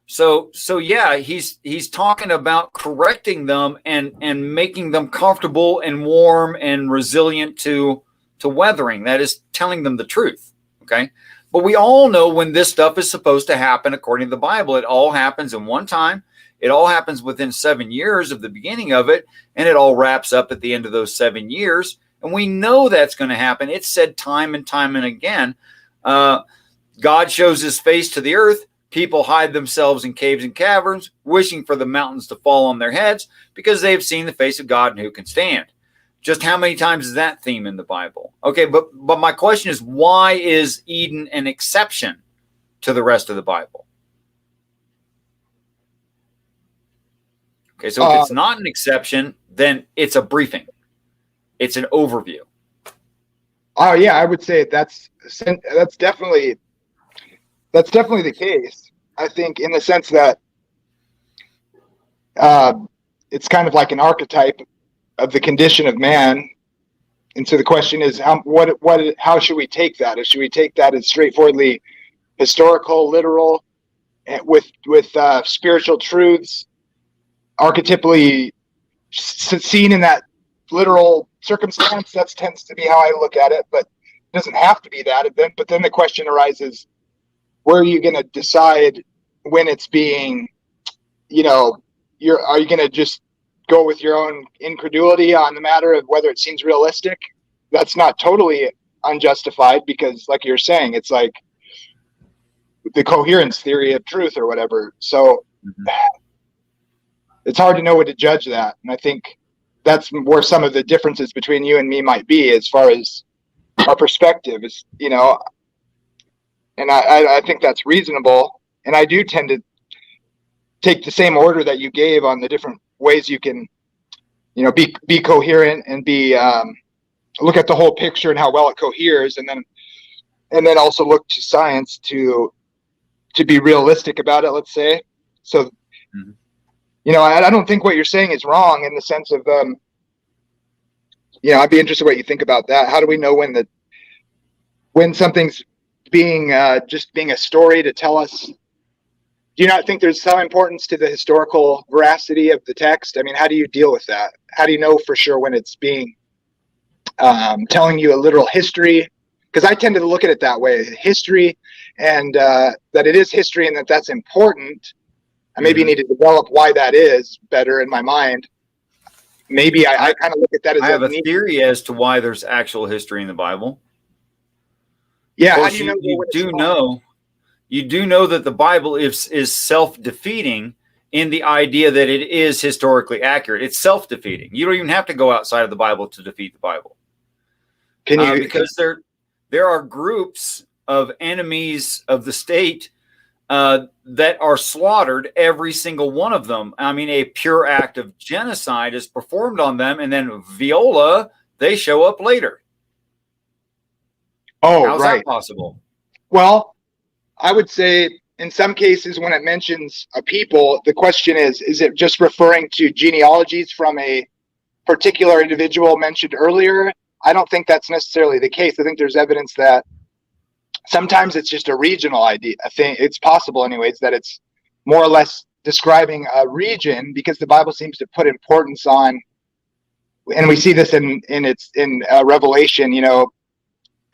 So yeah, he's talking about correcting them and making them comfortable and warm and resilient to weathering. That is telling them the truth. Okay. But we all know when this stuff is supposed to happen according to the Bible. It all happens in one time. It all happens within 7 years of the beginning of it, and it all wraps up at the end of those 7 years. And we know that's going to happen. It's said time and time and again. God shows his face to the earth. People hide themselves in caves and caverns, wishing for the mountains to fall on their heads because they have seen the face of God, and who can stand? Just how many times is that theme in the Bible? Okay, but my question is, why is Eden an exception to the rest of the Bible? Okay, so if it's not an exception, then it's a briefing. It's an overview.
Oh yeah, I would say that's definitely the case. I think in the sense that it's kind of like an archetype of the condition of man. And so the question is, how should we take that? Or should we take that as straightforwardly historical, literal, with spiritual truths, archetypally seen in that literal circumstance? That tends to be how I look at it, but it doesn't have to be that. But then the question arises: where are you going to decide when it's being, are you going to just go with your own incredulity on the matter of whether it seems realistic? That's not totally unjustified, because like you're saying, it's like the coherence theory of truth or whatever. So it's hard to know what to judge that. And I think that's where some of the differences between you and me might be, as far as our perspective is, and I think that's reasonable. And I do tend to take the same order that you gave on the different ways you can, be coherent and be, look at the whole picture and how well it coheres. And then also look to science to be realistic about it, let's say. So, I don't think what you're saying is wrong, in the sense of, I'd be interested what you think about that. How do we know when something's being just being a story to tell us? Do you not think there's some importance to the historical veracity of the text? I mean, how do you deal with that? How do you know for sure when it's being telling you a literal history? Because I tend to look at it that way, history, and that it is history, and that's important. I maybe need to develop why that is better in my mind. Maybe I kind of look at that as
I have a theory as to why there's actual history in the Bible.
Yeah, how do you know?
You do know that the Bible is self-defeating in the idea that it is historically accurate. It's self-defeating. You don't even have to go outside of the Bible to defeat the Bible. Because there are groups of enemies of the state that are slaughtered, every single one of them. I mean, a pure act of genocide is performed on them, and then they show up later.
Oh,
how's that possible?
Well, I would say in some cases when it mentions a people, the question is it just referring to genealogies from a particular individual mentioned earlier? I don't think that's necessarily the case. I think there's evidence that sometimes it's just a regional idea. I think it's possible anyways that it's more or less describing a region, because the Bible seems to put importance on, and we see this in Revelation,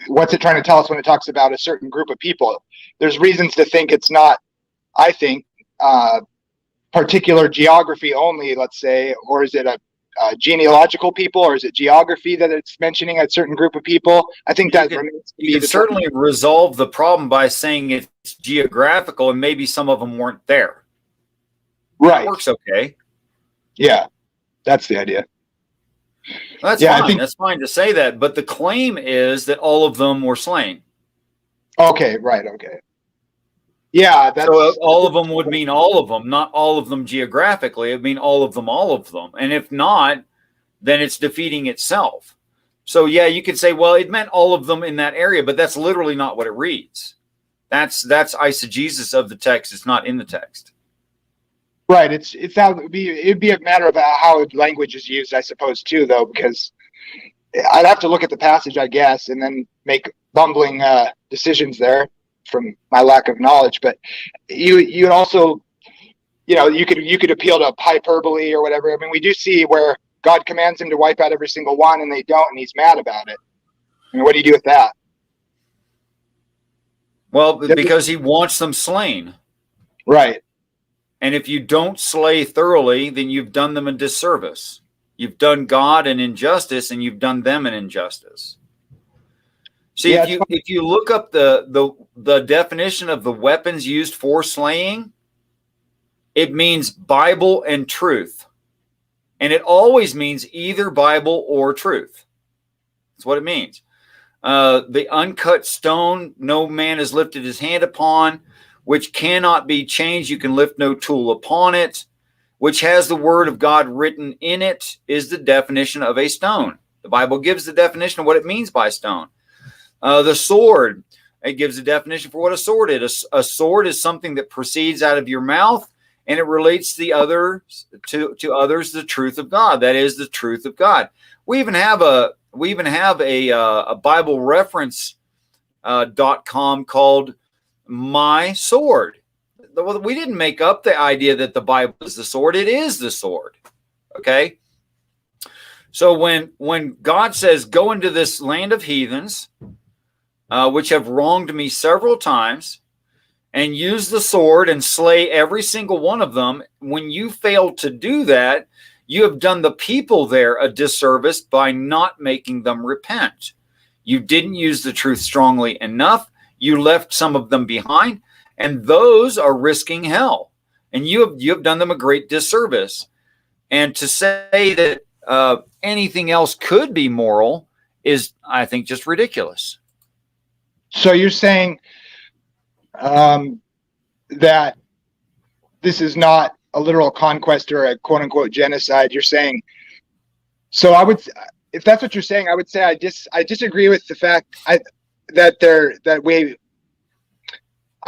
what's it trying to tell us when it talks about a certain group of people? There's reasons to think it's not, I think, particular geography only, let's say, or is it a genealogical people, or is it geography that it's mentioning a certain group of people? I think that
you can certainly resolve the problem by saying it's geographical, and maybe some of them weren't there.
Right.
That works okay.
Yeah, that's the idea.
That's fine. That's fine to say that, but the claim is that all of them were slain.
Okay, right, okay. Yeah,
so all of them would mean all of them, not all of them geographically. It would mean all of them. And if not, then it's defeating itself. So yeah, you could say, well, it meant all of them in that area, but that's literally not what it reads. That's eisegesis of the text. It's not in the text.
Right. It'd be a matter of how language is used, I suppose, too, though, because I'd have to look at the passage, I guess, and then make bumbling decisions there from my lack of knowledge. But you also, you could appeal to hyperbole or whatever. I mean, we do see where God commands him to wipe out every single one, and they don't, and he's mad about it. I mean, what do you do with that?
Well, because he wants them slain.
Right.
And if you don't slay thoroughly, then you've done them a disservice. You've done God an injustice, and you've done them an injustice. See, if you look up the definition of the weapons used for slaying, it means Bible and truth. And it always means either Bible or truth. That's what it means. The uncut stone, no man has lifted his hand upon, which cannot be changed. You can lift no tool upon it. which has the word of God written in it, is the definition of a stone. The Bible gives the definition of what it means by stone. The sword, it gives a definition for what a sword is. A sword is something that proceeds out of your mouth, and it relates to others the truth of God. That is the truth of God. We even have a Bible reference .com called My Sword. We didn't make up the idea that the Bible is the sword. It is the sword. Okay. So when God says, go into this land of heathens, which have wronged me several times, and use the sword and slay every single one of them, when you fail to do that, you have done the people there a disservice by not making them repent. You didn't use the truth strongly enough. You left some of them behind, and those are risking hell. And you have done them a great disservice. And to say that anything else could be moral is, I think, just ridiculous.
So you're saying that this is not a literal conquest or a quote unquote genocide. You're saying, so I would, if that's what you're saying, I would say I disagree with the fact I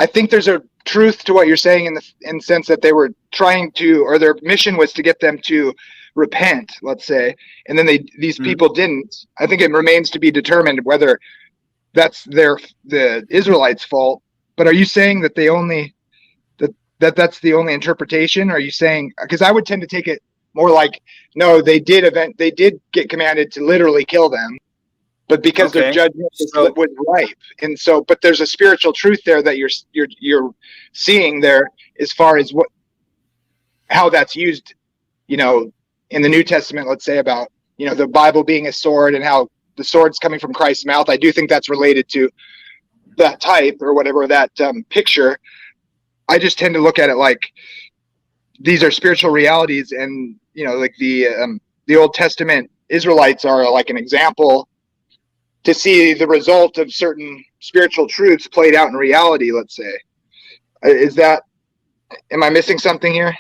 think there's a truth to what you're saying in the sense that they were trying to, or their mission was to get them to repent, let's say, and then these people didn't. I think it remains to be determined whether that's the Israelites' fault. But are you saying that that's the only interpretation? Are you saying, because I would tend to take it more like, no, they did get commanded to literally kill them, but because their judgment was ripe, and so, but there's a spiritual truth there that you're seeing there as far as how that's used, in the New Testament, let's say, about the Bible being a sword and how the sword's coming from Christ's mouth. I do think that's related to that type or whatever, that picture. I just tend to look at it like these are spiritual realities, and like the Old Testament Israelites are like an example to see the result of certain spiritual truths played out in reality, let's say. Am I missing something here?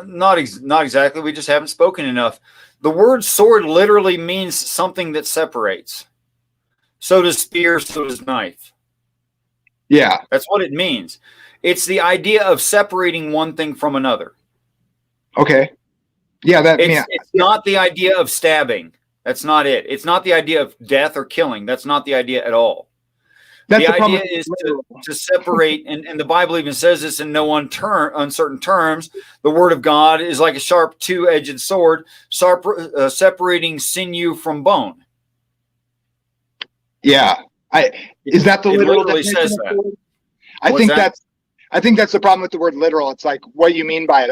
Not exactly. We just haven't spoken enough. The word sword literally means something that separates. So does spear, so does knife.
Yeah.
That's what it means. It's the idea of separating one thing from another.
Okay. Yeah,
it's not the idea of stabbing. That's not it. It's not the idea of death or killing. That's not the idea at all. The idea is to separate, and the Bible even says this in no uncertain terms. The word of God is like a sharp two-edged sword, separating sinew from bone.
Yeah. Is that the literal definition?
Says that.
I think that's the problem with the word literal. It's like what you mean by it.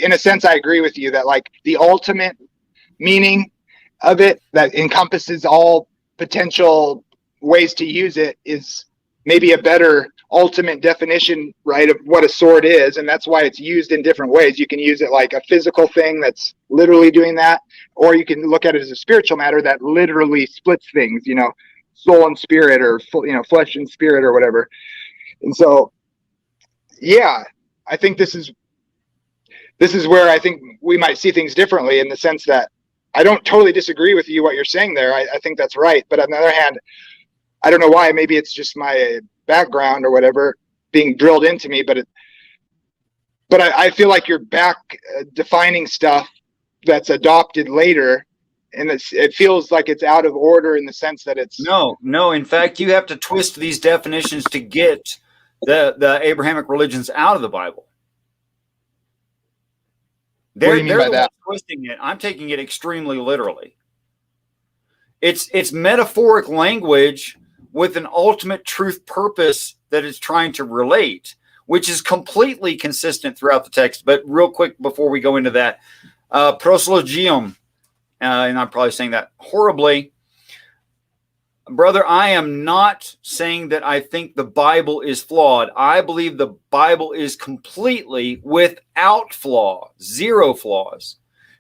In a sense, I agree with you that like the ultimate meaning of it that encompasses all potential ways to use it is maybe a better ultimate definition, right, of what a sword is. And that's why it's used in different ways. You can use it like a physical thing that's literally doing that, or you can look at it as a spiritual matter that literally splits things, soul and spirit, or flesh and spirit, or whatever. And so, yeah, I think this is where I think we might see things differently, in the sense that I don't totally disagree with you what you're saying there. I think that's right. But on the other hand, I don't know why. Maybe it's just my background or whatever being drilled into me. But I feel like you're back defining stuff that's adopted later, and it feels like it's out of order in the sense that it's
no. In fact, you have to twist these definitions to get the Abrahamic religions out of the Bible.
What do you mean by that?
Twisting it. I'm taking it extremely literally. It's metaphoric language with an ultimate truth purpose that it's trying to relate, which is completely consistent throughout the text. But real quick before we go into that, proslogium, and I'm probably saying that horribly. Brother, I am not saying that I think the Bible is flawed. I believe the Bible is completely without flaw, zero flaws.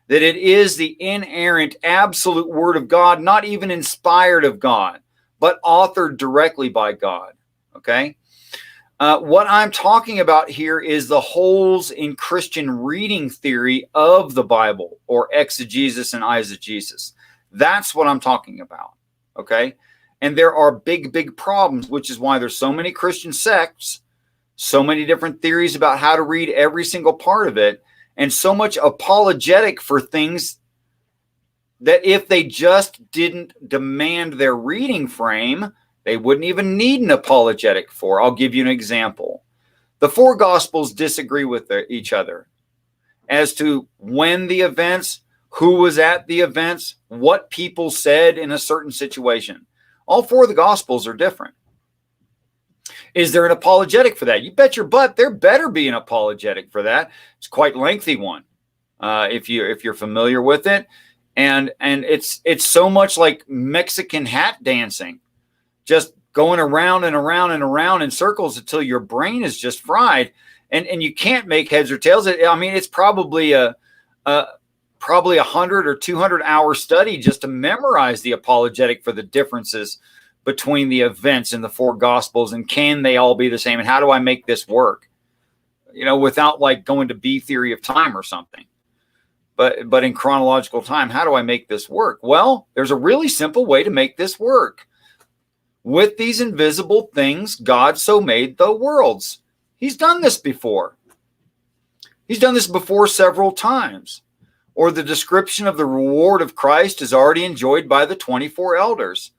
That it is the inerrant, absolute word of God, not even inspired of God, but authored directly by God. Okay? What I'm talking about here is the holes in Christian reading theory of the Bible, or exegesis and eisegesis. That's what I'm talking about. Okay. And there are big, big problems, which is why there's so many Christian sects, so many different theories about how to read every single part of it, and so much apologetic for things that if they just didn't demand their reading frame, they wouldn't even need an apologetic for. I'll give you an example. The four Gospels disagree with each other as to when the events, who was at the events, what people said in a certain situation. All four of the Gospels are different. Is there an apologetic for that? You bet your butt there better be an apologetic for that. It's quite a lengthy one, if you're familiar with it, and it's so much like Mexican hat dancing, just going around and around and around in circles until your brain is just fried, and you can't make heads or tails. I mean, it's probably a 100 or 200 hour study just to memorize the apologetic for the differences between the events in the four Gospels, and can they all be the same, and how do I make this work, without like going to B theory of time or something, but in chronological time, how do I make this work? Well, there's a really simple way to make this work. With these invisible things, God so made the worlds. He's done this before. He's done this before several times. Or the description of the reward of Christ is already enjoyed by the 24 elders.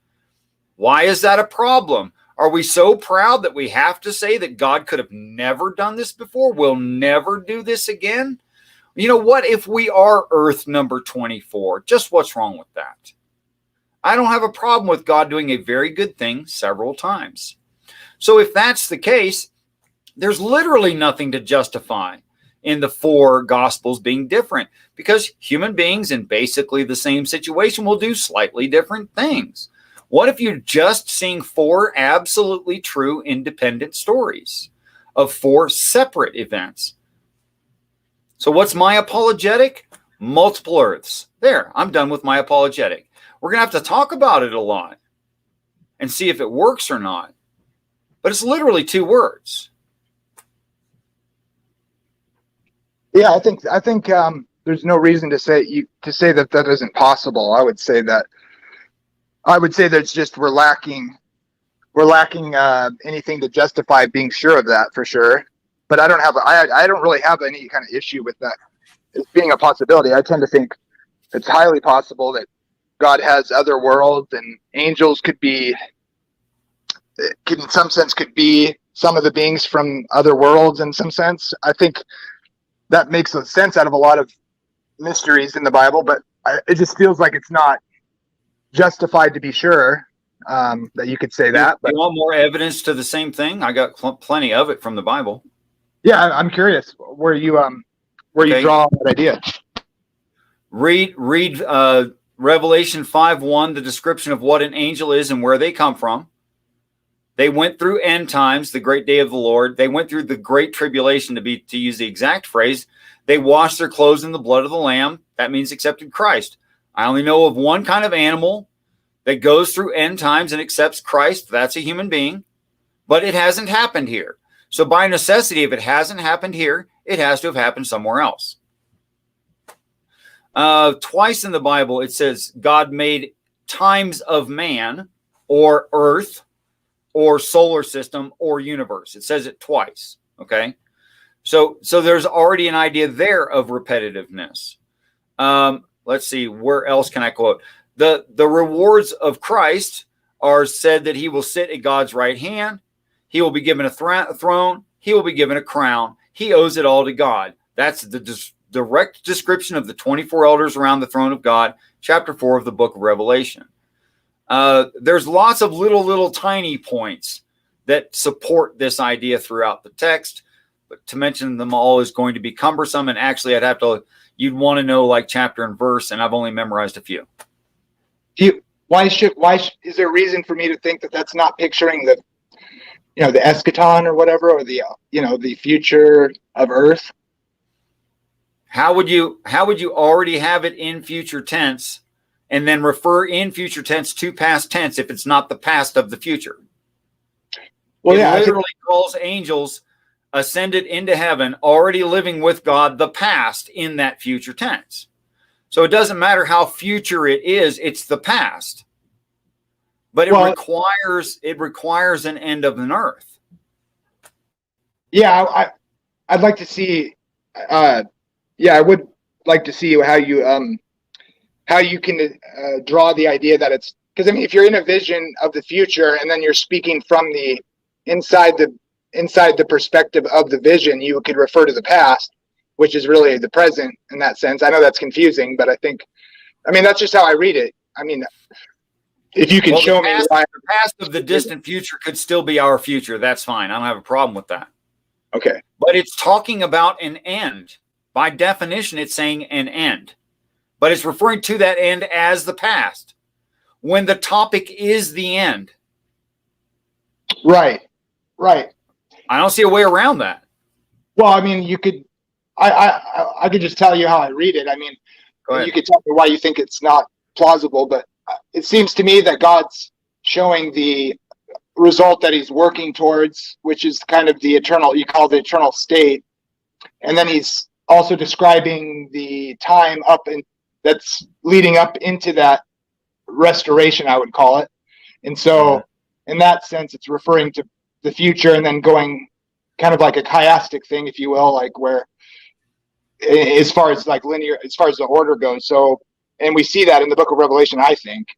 Why is that a problem? Are we so proud that we have to say that God could have never done this before? We'll never do this again? What if we are Earth number 24? Just what's wrong with that? I don't have a problem with God doing a very good thing several times. So if that's the case, there's literally nothing to justify in the four Gospels being different, because human beings in basically the same situation will do slightly different things. What if you're just seeing four absolutely true independent stories of four separate events? So what's my apologetic? Multiple Earths. There, I'm done with my apologetic. We're going to have to talk about it a lot and see if it works or not. But it's literally 2 words.
Yeah, I think there's no reason to say that isn't possible. I would say that it's just we're lacking anything to justify being sure of that, for sure. But I don't really have any kind of issue with that as being a possibility. I tend to think it's highly possible that God has other worlds, and angels in some sense could be some of the beings from other worlds in some sense. I think that makes sense out of a lot of mysteries in the Bible, but it just feels like it's not justified to be sure that you could say that. But
you want more evidence to the same thing? I got plenty of it from the Bible.
Yeah, I'm curious where you draw that idea.
Read Revelation 5:1, the description of what an angel is and where they come from. They went through end times, the great day of the Lord. They went through the great tribulation, to use the exact phrase. They washed their clothes in the blood of the Lamb. That means accepted Christ. I only know of one kind of animal that goes through end times and accepts Christ. That's a human being. But it hasn't happened here. So by necessity, if it hasn't happened here, it has to have happened somewhere else. Twice in the Bible, it says God made times of man, or earth, or solar system, or universe. It says it twice. Okay. So there's already an idea there of repetitiveness. Let's see, where else can I quote? The rewards of Christ are said that he will sit at God's right hand. He will be given a throne. He will be given a crown. He owes it all to God. That's the direct description of the 24 elders around the throne of God, chapter 4 of the book of Revelation. There's lots of little tiny points that support this idea throughout the text, but to mention them all is going to be cumbersome, and actually you'd want to know like chapter and verse, and I've only memorized a few.
Why is there a reason for me to think that that's not picturing the eschaton or whatever, or the future of Earth?
How would you already have it in future tense and then refer in future tense to past tense if it's not the past of the future?
Well,
it
yeah,
literally calls angels ascended into heaven, already living with God, the past, in that future tense. So it doesn't matter how future it is, it's the past. But it requires an end of an earth.
Yeah, I'd like to see. I would like to see how you can draw the idea that it's, because I mean, if you're in a vision of the future and then you're speaking from the inside the perspective of the vision, you could refer to the past, which is really the present in that sense. I know that's confusing, but I mean, that's just how I read it. I mean, if you can show me why
the past of the distant future could still be our future, that's fine. I don't have a problem with that.
Okay.
But it's talking about an end. By definition, it's saying an end. But it's referring to that end as the past, when the topic is the end.
Right.
I don't see a way around that.
Well, I mean, you could, I could just tell you how I read it. I mean, you could tell me why you think it's not plausible, but it seems to me that God's showing the result that he's working towards, which is kind of the eternal, you call the eternal state. And then he's also describing the time that's leading up into that restoration, I would call it. And so in that sense, it's referring to the future and then going kind of like a chiastic thing, if you will, like where as far as like linear, as far as the order goes. So, and we see that in the book of Revelation, I think,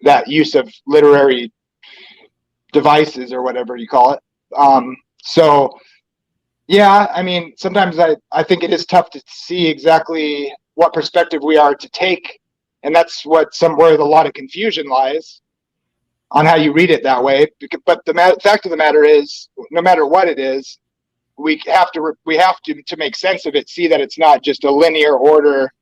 that use of literary devices or whatever you call it. So yeah, I mean, sometimes I think it is tough to see exactly what perspective we are to take. And that's where a lot of confusion lies on how you read it that way. But the fact of the matter is, no matter what it is, we have to make sense of it, see that it's not just a linear order,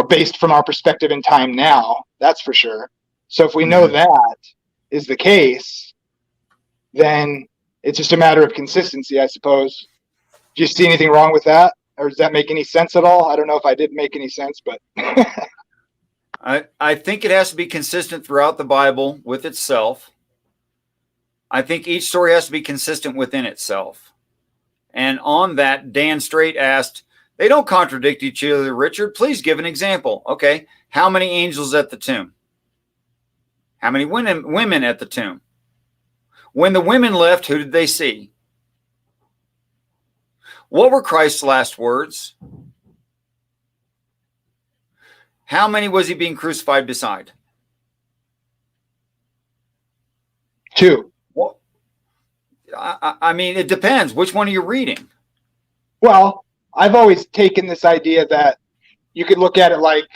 based from our perspective in time now. That's for sure. So if we know that is the case, then it's just a matter of consistency, I suppose. Do you see anything wrong with that? Or does that make any sense at all? I don't know if I did make any sense, but
I think it has to be consistent throughout the Bible with itself. I think each story has to be consistent within itself. And on that, Dan Straight asked, they don't contradict each other, Richard. Please give an example. Okay. How many angels at the tomb? How many women at the tomb? When the women left, who did they see? What were Christ's last words? How many was he being crucified beside?
2.
Well, I mean, it depends. Which one are you reading?
Well, I've always taken this idea that you could look at it like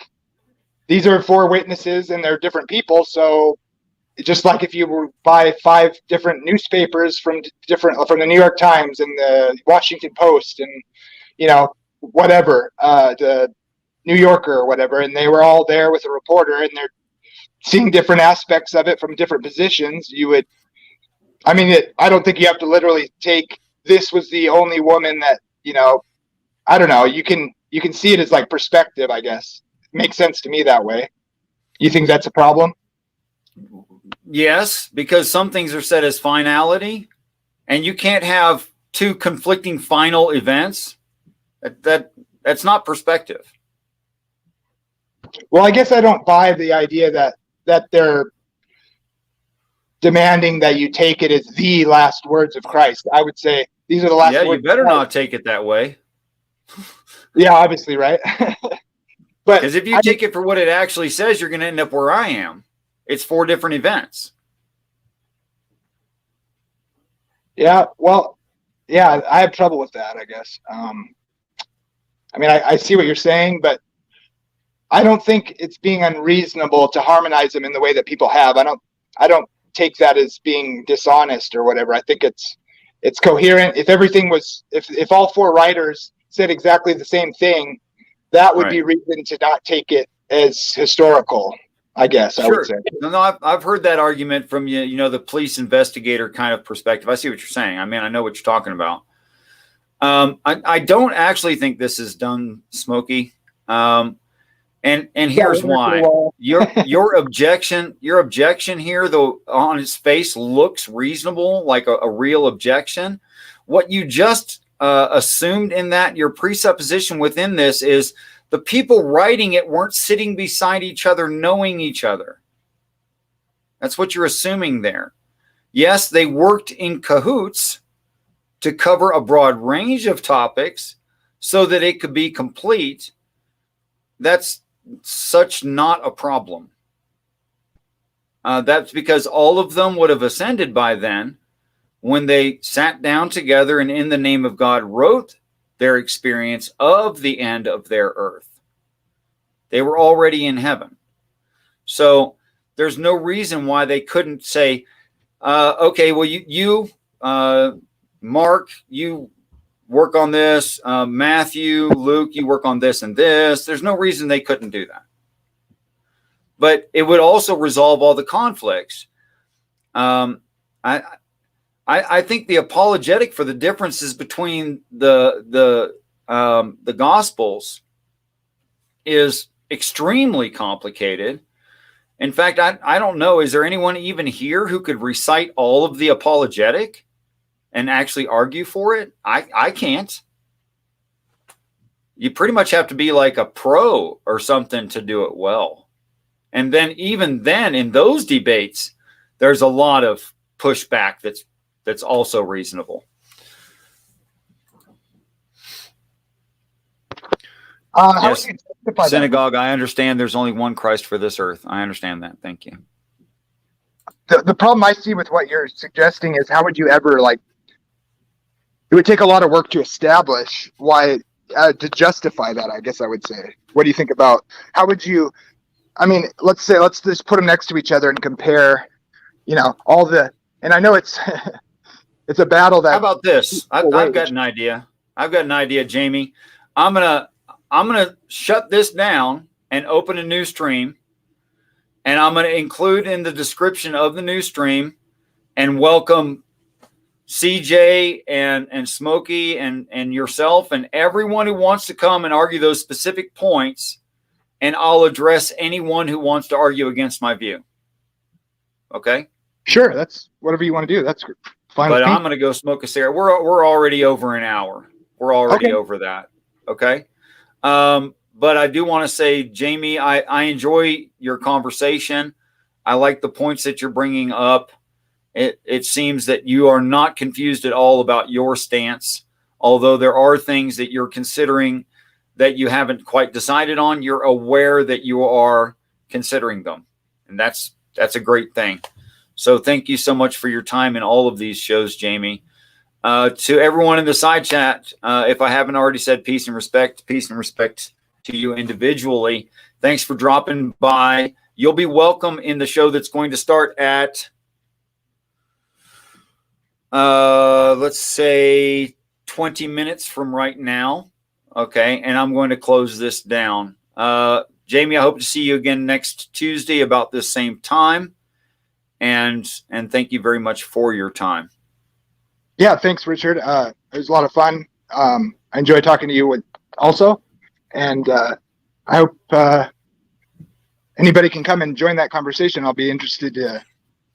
these are 4 witnesses and they're different people. So just like if you were buy 5 different newspapers from the New York Times and the Washington Post and, whatever, the New Yorker or whatever, and they were all there with a reporter and they're seeing different aspects of it from different positions, I don't think you have to literally take, this was the only woman that, I don't know, you can see it as like perspective, I guess. It makes sense to me that way. You think that's a problem?
Yes, because some things are said as finality, and you can't have 2 conflicting final events. That's not perspective.
Well, I guess I don't buy the idea that they're demanding that you take it as the last words of Christ. I would say these are the last words.
Yeah, you better not take it that way.
Yeah, obviously, right? But
because if you take it for what it actually says, you're going to end up where I am. It's 4 different events.
Yeah, well, yeah, I have trouble with that, I guess. I see what you're saying, but I don't think it's being unreasonable to harmonize them in the way that people have. I don't take that as being dishonest or whatever. I think it's coherent. If all 4 writers said exactly the same thing, that would be reason to not take it as historical, I guess. Sure. I would say.
No, I've heard that argument from the police investigator kind of perspective. I see what you're saying. I mean, I know what you're talking about. I don't actually think this is done, Smokey. And here's why. Your objection here, though, on its face looks reasonable, like a real objection. What you just assumed in that, your presupposition within this, is the people writing it weren't sitting beside each other, knowing each other. That's what you're assuming there. Yes, they worked in cahoots to cover a broad range of topics so that it could be complete. That's such not a problem. That's because all of them would have ascended by then when they sat down together and in the name of God wrote their experience of the end of their earth. They were already in heaven. So there's no reason why they couldn't say, okay, well, you Mark, you work on this. Matthew, Luke, you work on this and this. There's no reason they couldn't do that. But it would also resolve all the conflicts. I think the apologetic for the differences between the Gospels is extremely complicated. In fact, I don't know, is there anyone even here who could recite all of the apologetic and actually argue for it? I can't. You pretty much have to be like a pro or something to do it well. And then even then in those debates, there's a lot of pushback that's also reasonable. Yes, synagogue, I understand there's only one Christ for this earth. I understand that. Thank you.
The problem I see with what you're suggesting is, how would you ever, like, it would take a lot of work to establish why, to justify that, I guess I would say. What do you think about, how would you, I mean, let's just put them next to each other and compare, all the, and I know it's, it's a battle that.
How about this? I've got an idea. Jamie. I'm going to shut this down and open a new stream. And I'm going to include in the description of the new stream and welcome CJ and Smokey and yourself and everyone who wants to come and argue those specific points. And I'll address anyone who wants to argue against my view. Okay? Sure.
That's whatever you want to do. That's fine.
But I'm going to go smoke a cigarette. We're already over an hour. We're already over that. Okay? But I do want to say, Jamie, I enjoy your conversation. I like the points that you're bringing up. It seems that you are not confused at all about your stance, although there are things that you're considering that you haven't quite decided on. You're aware that you are considering them, and that's a great thing. So thank you so much for your time in all of these shows, Jamie. To everyone in the side chat, if I haven't already said peace and respect to you individually. Thanks for dropping by. You'll be welcome in the show that's going to start at, let's say 20 minutes from right now. Okay. And I'm going to close this down. Jamie, I hope to see you again next Tuesday about this same time. And thank you very much for your time.
Yeah. Thanks, Richard. It was a lot of fun. I enjoyed talking to you also. And I hope anybody can come and join that conversation. I'll be interested to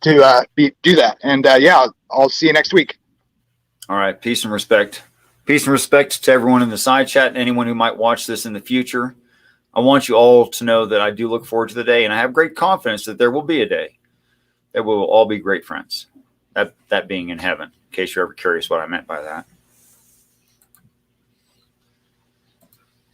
do that. And I'll see you next week.
All right. Peace and respect. Peace and respect to everyone in the side chat and anyone who might watch this in the future. I want you all to know that I do look forward to the day, and I have great confidence that there will be a day that we will all be great friends. That being in heaven, in case you're ever curious what I meant by that.